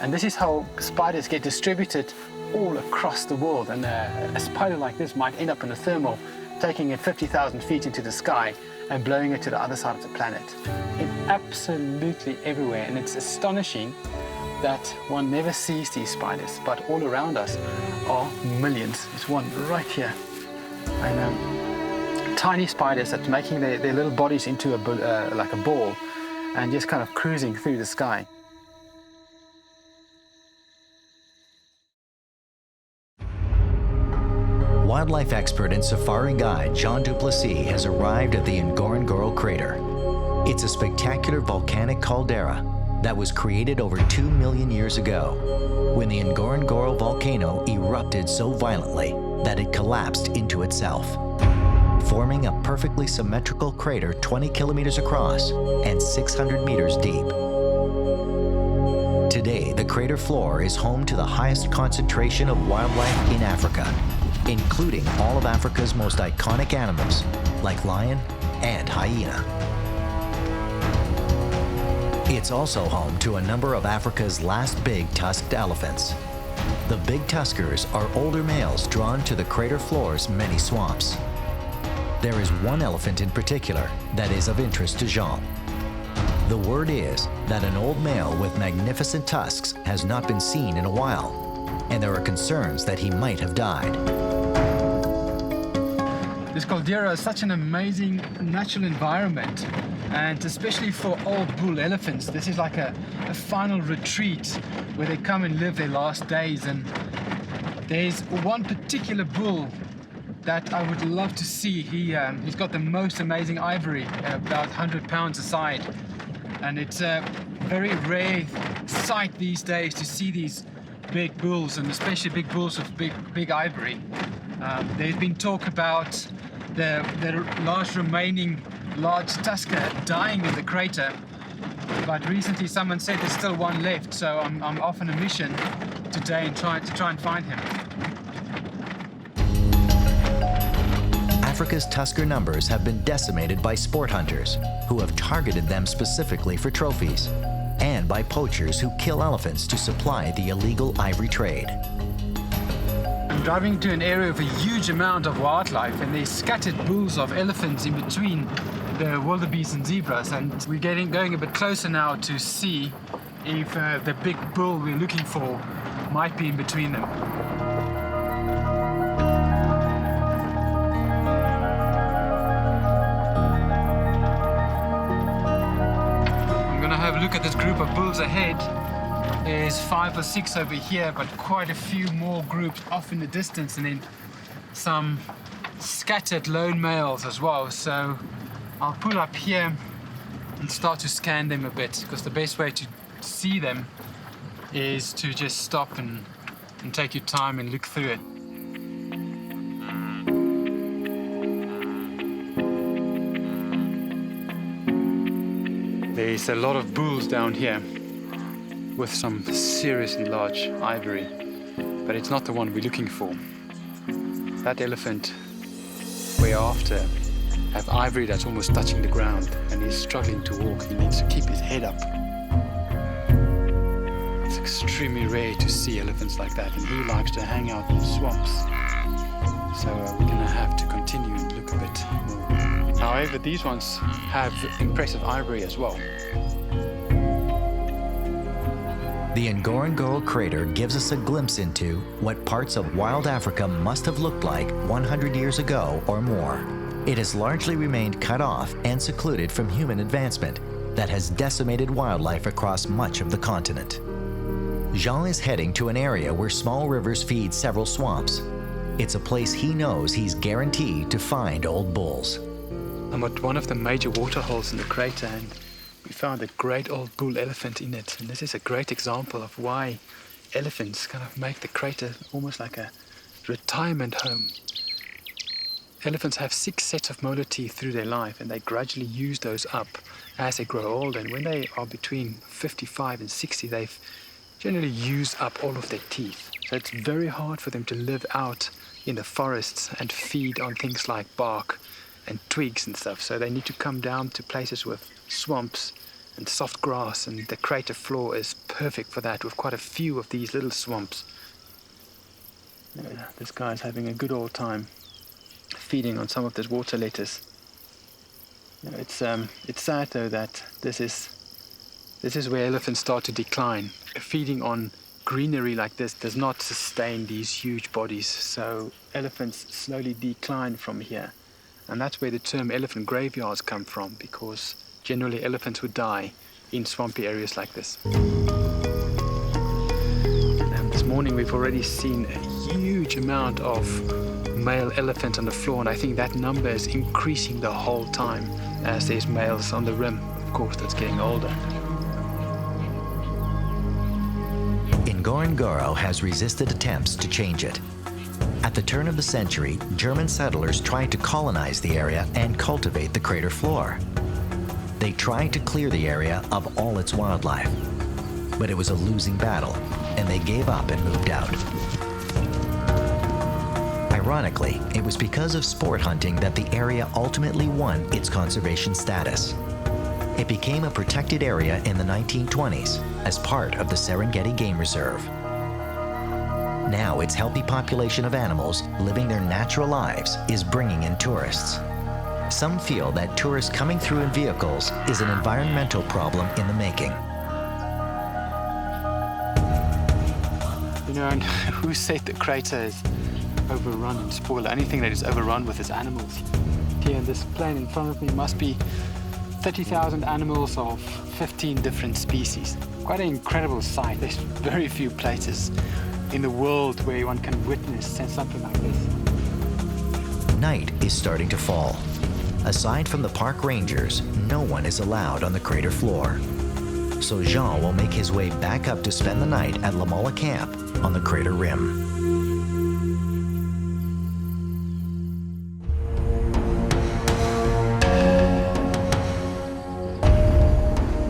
And this is how spiders get distributed all across the world. And a spider like this might end up in a thermal, taking it 50,000 feet into the sky and blowing it to the other side of the planet. It's absolutely everywhere, and it's astonishing that one never sees these spiders, but all around us are millions. There's one right here. And tiny spiders that's making their little bodies into like a ball and just kind of cruising through the sky.
Wildlife expert and safari guide Jean Du Plessis has arrived at the Ngorongoro crater. It's a spectacular volcanic caldera that was created over 2 million years ago, when the Ngorongoro volcano erupted so violently that it collapsed into itself, forming a perfectly symmetrical crater 20 kilometers across and 600 meters deep. Today, the crater floor is home to the highest concentration of wildlife in Africa, including all of Africa's most iconic animals, like lion and hyena. It's also home to a number of Africa's last big tusked elephants. The big tuskers are older males drawn to the crater floor's many swamps. There is one elephant in particular that is of interest to Jean. The word is that an old male with magnificent tusks has not been seen in a while, and there are concerns that he might have died.
This caldera is such an amazing natural environment, and especially for old bull elephants, this is like a final retreat where they come and live their last days. And there's one particular bull that I would love to see. He's got the most amazing ivory, about 100 pounds a side, and it's a very rare sight these days to see these big bulls, and especially big bulls with big ivory. There's been talk about the last remaining large tusker dying in the crater, But recently someone said there's still one left, so I'm off on a mission today and try and find him.
Africa's tusker numbers have been decimated by sport hunters who have targeted them specifically for trophies, and by poachers who kill elephants to supply the illegal ivory trade.
I'm driving to an area with a huge amount of wildlife, and there's scattered bulls of elephants in between the wildebeest and zebras, and we're going a bit closer now to see if the big bull we're looking for might be in between them. I'm gonna have a look at this group of bulls ahead. There's 5 or 6 over here, but quite a few more groups off in the distance, and then some scattered lone males as well. So I'll pull up here and start to scan them a bit, because the best way to see them is to just stop and take your time and look through it. There's a lot of bulls down here with some seriously large ivory, but it's not the one we're looking for. That elephant we're after have ivory that's almost touching the ground, and he's struggling to walk. He needs to keep his head up. It's extremely rare to see elephants like that, and he likes to hang out in swamps. So we're gonna have to continue and look a bit more. However, these ones have impressive ivory as well.
The Ngorongoro crater gives us a glimpse into what parts of wild Africa must have looked like 100 years ago or more. It has largely remained cut off and secluded from human advancement that has decimated wildlife across much of the continent. Jean is heading to an area where small rivers feed several swamps. It's a place he knows he's guaranteed to find old bulls.
I'm at one of the major waterholes in the crater, and we found a great old bull elephant in it. And this is a great example of why elephants kind of make the crater almost like a retirement home. Elephants have 6 sets of molar teeth through their life, and they gradually use those up as they grow older. And when they are between 55 and 60, they've generally used up all of their teeth. So it's very hard for them to live out in the forests and feed on things like bark and twigs and stuff. So they need to come down to places with swamps and soft grass, and the crater floor is perfect for that, with quite a few of these little swamps. Yeah, this guy's having a good old time feeding on some of this water lettuce. You know, it's sad though that this is where elephants start to decline. Feeding on greenery like this does not sustain these huge bodies, so elephants slowly decline from here. And that's where the term elephant graveyards come from, because generally elephants would die in swampy areas like this. And this morning we've already seen a huge amount of male elephants on the floor, and I think that number is increasing the whole time as there's males on the rim, of course, that's getting older.
Ngorongoro has resisted attempts to change it. At the turn of the century, German settlers tried to colonize the area and cultivate the crater floor. They tried to clear the area of all its wildlife, but it was a losing battle, and they gave up and moved out. Ironically, it was because of sport hunting that the area ultimately won its conservation status. It became a protected area in the 1920s as part of the Serengeti Game Reserve. Now its healthy population of animals living their natural lives is bringing in tourists. Some feel that tourists coming through in vehicles is an environmental problem in the making.
You know, and who said the crater is overrun and spoiled? Anything that is overrun with is animals. Here in this plain in front of me must be 30,000 animals of 15 different species. Quite an incredible sight. There's very few places in the world where one can witness something like this.
Night is starting to fall. Aside from the park rangers, no one is allowed on the crater floor. So Jean will make his way back up to spend the night at Lamola Camp on the crater rim.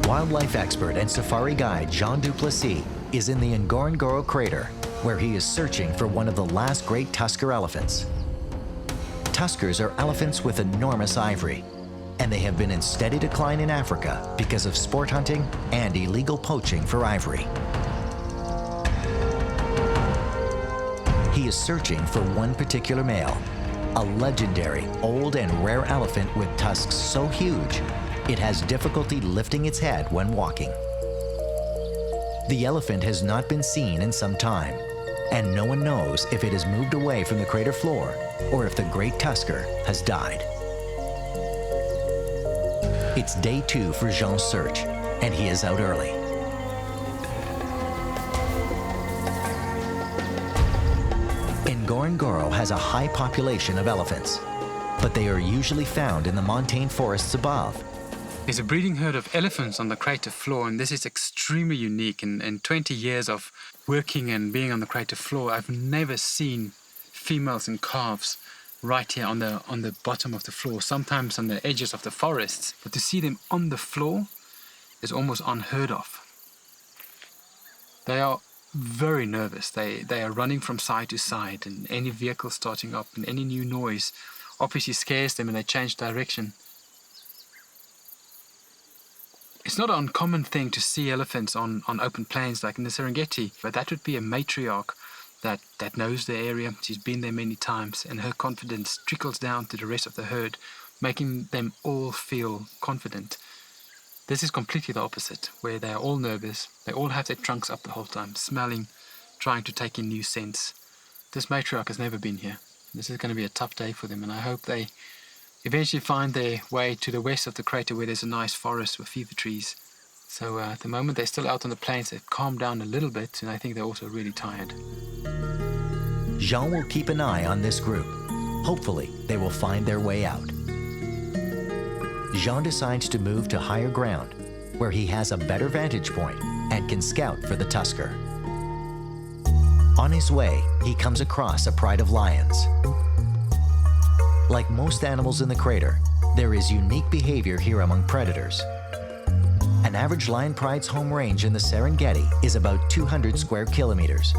While Wildlife expert and safari guide Jean Du Plessis is in the Ngorongoro crater, where he is searching for one of the last great tusker elephants. Tuskers are elephants with enormous ivory, and they have been in steady decline in Africa because of sport hunting and illegal poaching for ivory. He is searching for one particular male, a legendary old and rare elephant with tusks so huge it has difficulty lifting its head when walking. The elephant has not been seen in some time, and no one knows if it has moved away from the crater floor or if the great tusker has died. It's day 2 for Jean's search, and he is out early. Ngorongoro has a high population of elephants, but they are usually found in the montane forests above.
There's a breeding herd of elephants on the crater floor, and this is extremely unique. In 20 years of working and being on the crater floor, I've never seen females and calves right here on the bottom of the floor, sometimes on the edges of the forests. But to see them on the floor is almost unheard of. They are very nervous. They are running from side to side, and any vehicle starting up and any new noise obviously scares them and they change direction. It's not an uncommon thing to see elephants on open plains like in the Serengeti, but that would be a matriarch that knows the area. She's been there many times, and her confidence trickles down to the rest of the herd, making them all feel confident. This is completely the opposite, where they are all nervous. They all have their trunks up the whole time, smelling, trying to take in new scents. This matriarch has never been here. This is going to be a tough day for them, and I hope they eventually find their way to the west of the crater where there's a nice forest with fever trees. So at the moment they're still out on the plains. They've calmed down a little bit, and I think they're also really tired.
Jean will keep an eye on this group. Hopefully, they will find their way out. Jean decides to move to higher ground, where he has a better vantage point and can scout for the tusker. On his way, he comes across a pride of lions. Like most animals in the crater, there is unique behavior here among predators. An average lion pride's home range in the Serengeti is about 200 square kilometers,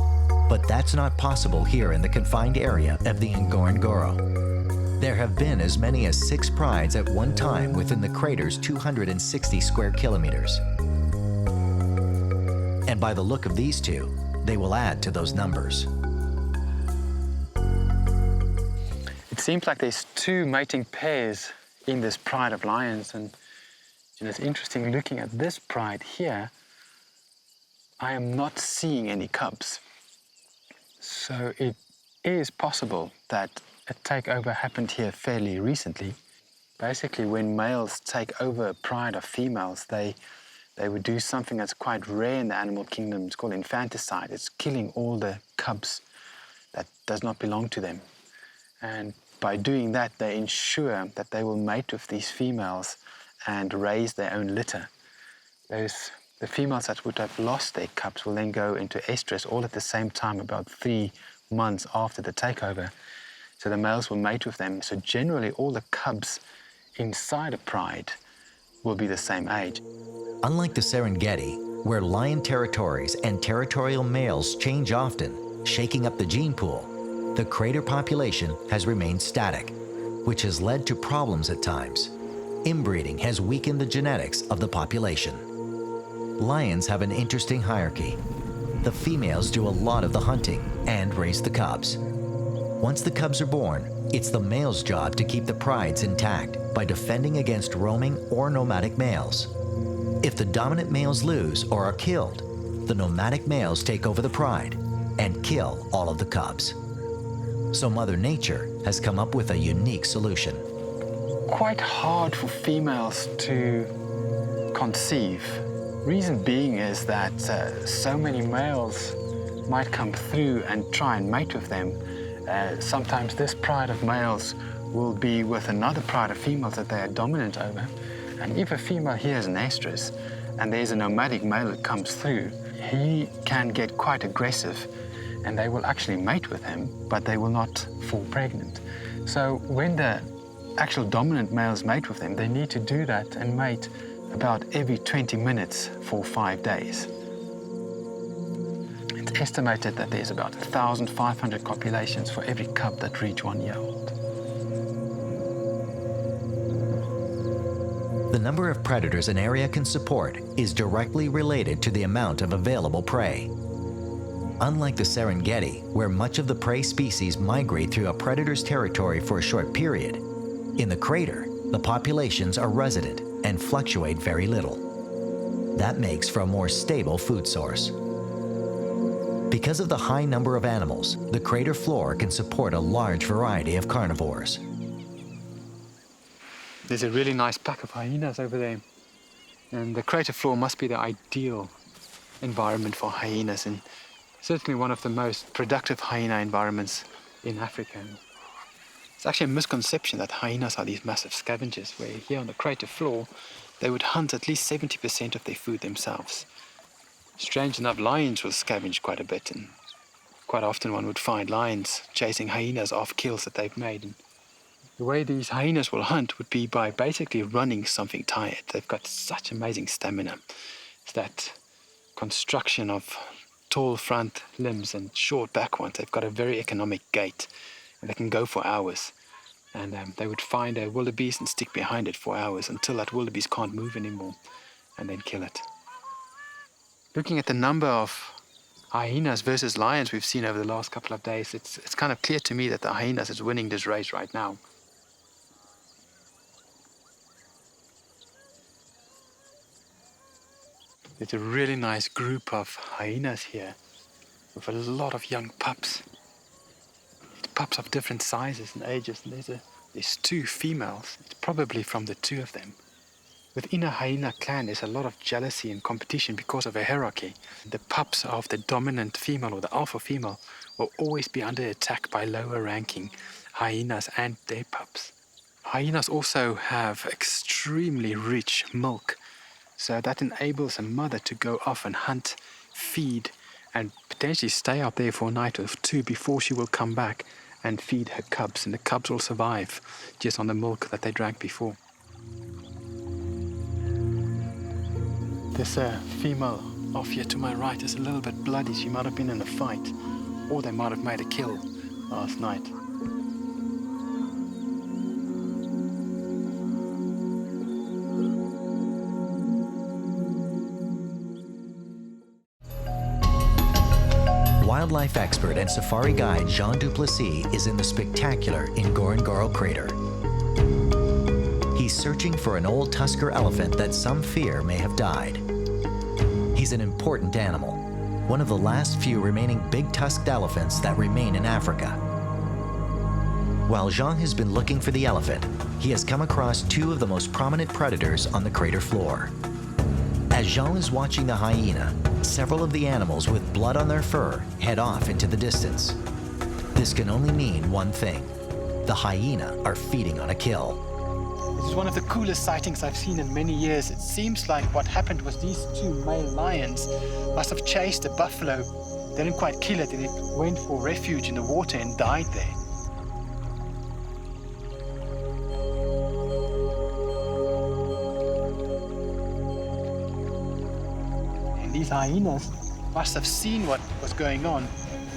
but that's not possible here in the confined area of the Ngorongoro. There have been as many as 6 prides at one time within the crater's 260 square kilometers. And by the look of these two, they will add to those numbers.
It seems like there's 2 mating pairs in this pride of lions, and it's interesting looking at this pride here. I am not seeing any cubs. So it is possible that a takeover happened here fairly recently. Basically, when males take over a pride of females, they would do something that's quite rare in the animal kingdom. It's called infanticide. It's killing all the cubs that does not belong to them. And by doing that, they ensure that they will mate with these females and raise their own litter. The females that would have lost their cubs will then go into estrus all at the same time, about 3 months after the takeover. So the males will mate with them. So generally, all the cubs inside a pride will be the same age.
Unlike the Serengeti, where lion territories and territorial males change often, shaking up the gene pool, the crater population has remained static, which has led to problems at times. Inbreeding has weakened the genetics of the population. Lions have an interesting hierarchy. The females do a lot of the hunting and raise the cubs. Once the cubs are born, it's the male's job to keep the prides intact by defending against roaming or nomadic males. If the dominant males lose or are killed, the nomadic males take over the pride and kill all of the cubs. So Mother Nature has come up with a unique solution.
Quite hard for females to conceive. Reason being is that so many males might come through and try and mate with them. Sometimes this pride of males will be with another pride of females that they are dominant over. And if a female hears an estrus and there's a nomadic male that comes through, he can get quite aggressive and they will actually mate with him, but they will not fall pregnant. So when the actual dominant males mate with them, they need to do that and mate
about every 20 minutes for 5 days. It's estimated that there's about 1,500 copulations for every cub that reach 1 year old.
The number of predators an area can support is directly related to the amount of available prey. Unlike the Serengeti, where much of the prey species migrate through a predator's territory for a short period, in the crater, the populations are resident and fluctuate very little. That makes for a more stable food source. Because of the high number of animals, the crater floor can support a large variety of carnivores.
There's a really nice pack of hyenas over there. And the crater floor must be the ideal environment for hyenas, and certainly one of the most productive hyena environments in Africa. It's actually a misconception that hyenas are these massive scavengers, where here on the crater floor, they would hunt at least 70% of their food themselves. Strange enough, lions will scavenge quite a bit, and quite often one would find lions chasing hyenas off kills that they've made. And the way these hyenas will hunt would be by basically running something tired. They've got such amazing stamina. It's that construction of tall front limbs and short back ones. They've got a very economic gait, and they can go for hours. And they would find a wildebeest and stick behind it for hours until that wildebeest can't move anymore, and then kill it. Looking at the number of hyenas versus lions we've seen over the last couple of days, it's kind of clear to me that the hyenas is winning this race right now. There's a really nice group of hyenas here with a lot of young pups. Pups of different sizes and ages, and there's 2 females. It's probably from the 2 of them. Within a hyena clan, there's a lot of jealousy and competition because of a hierarchy. The pups of the dominant female or the alpha female will always be under attack by lower ranking hyenas and their pups. Hyenas also have extremely rich milk, so that enables a mother to go off and hunt, feed, and potentially stay out there for a night or 2 before she will come back and feed her cubs, and the cubs will survive just on the milk that they drank before. This female off here to my right is a little bit bloody. She might have been in a fight, or they might have made a kill last night.
Wildlife expert and safari guide Jean Du Plessis is in the spectacular Ngorongoro crater. He's searching for an old tusker elephant that some fear may have died. He's an important animal, one of the last few remaining big-tusked elephants that remain in Africa. While Jean has been looking for the elephant, he has come across 2 of the most prominent predators on the crater floor. As Jean is watching the hyena, several of the animals with blood on their fur head off into the distance. This can only mean one thing: the hyena are feeding on a kill.
This is one of the coolest sightings I've seen in many years. It seems like what happened was these 2 male lions must have chased a buffalo. They didn't quite kill it, and it went for refuge in the water and died there. These hyenas must have seen what was going on,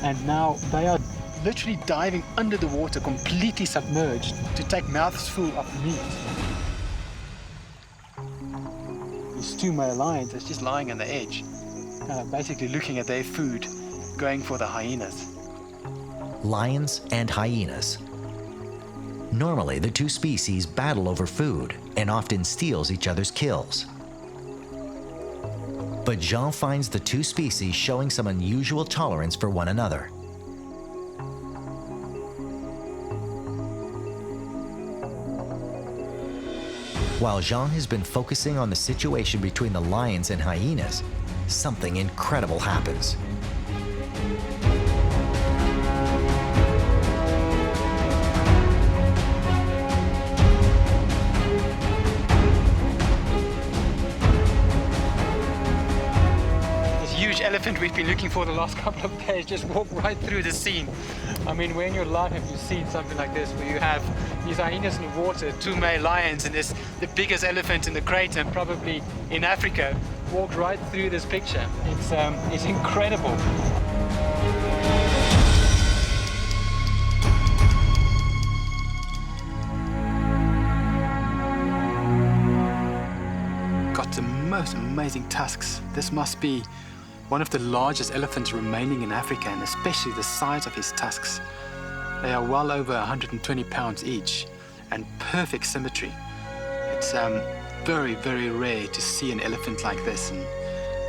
and now they are literally diving under the water, completely submerged, to take mouthfuls of meat. These 2 male lions are just lying on the edge, basically looking at their food, going for the hyenas.
Lions and hyenas. Normally, the 2 species battle over food and often steals each other's kills. But Jean finds the 2 species showing some unusual tolerance for one another. While Jean has been focusing on the situation between the lions and hyenas, something incredible happens.
elephant we've been looking for the last couple of days just walked right through the scene. I mean, where in your life have you seen something like this, where you have these hyenas in the water, 2 male lions, and this the biggest elephant in the crater, probably in Africa, walked right through this picture. It's incredible. Got the most amazing tusks. This must be one of the largest elephants remaining in Africa, and especially the size of his tusks. They are well over 120 pounds each, and perfect symmetry. It's very, very rare to see an elephant like this, and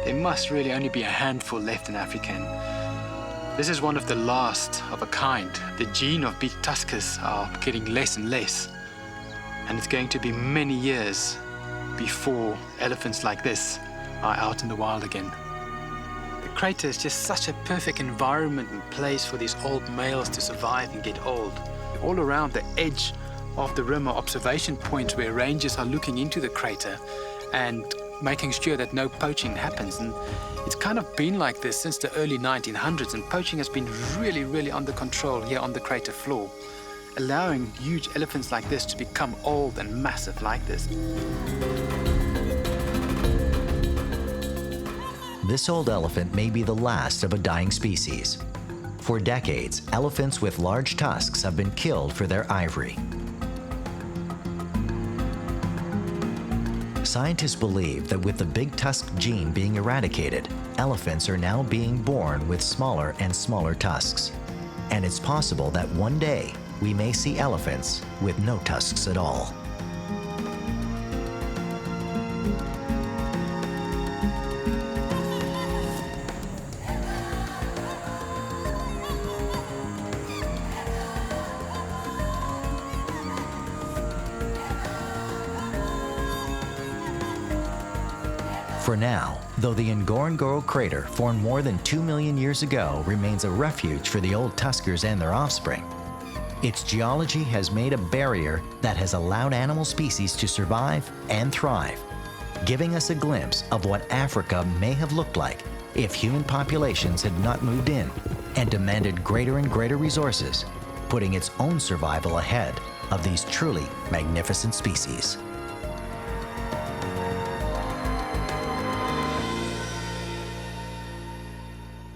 there must really only be a handful left in Africa. And this is one of the last of a kind. The gene of big tuskers are getting less and less, and it's going to be many years before elephants like this are out in the wild again. The crater is just such a perfect environment and place for these old males to survive and get old. All around the edge of the rim are observation points where rangers are looking into the crater and making sure that no poaching happens. And it's kind of been like this since the early 1900s, and poaching has been really, really under control here on the crater floor, allowing huge elephants like this to become old and massive like this.
This old elephant may be the last of a dying species. For decades, elephants with large tusks have been killed for their ivory. Scientists believe that with the big tusk gene being eradicated, elephants are now being born with smaller and smaller tusks. And it's possible that one day we may see elephants with no tusks at all. For now, though the Ngorongoro crater, formed more than 2 million years ago, remains a refuge for the old tuskers and their offspring, its geology has made a barrier that has allowed animal species to survive and thrive, giving us a glimpse of what Africa may have looked like if human populations had not moved in and demanded greater and greater resources, putting its own survival ahead of these truly magnificent species.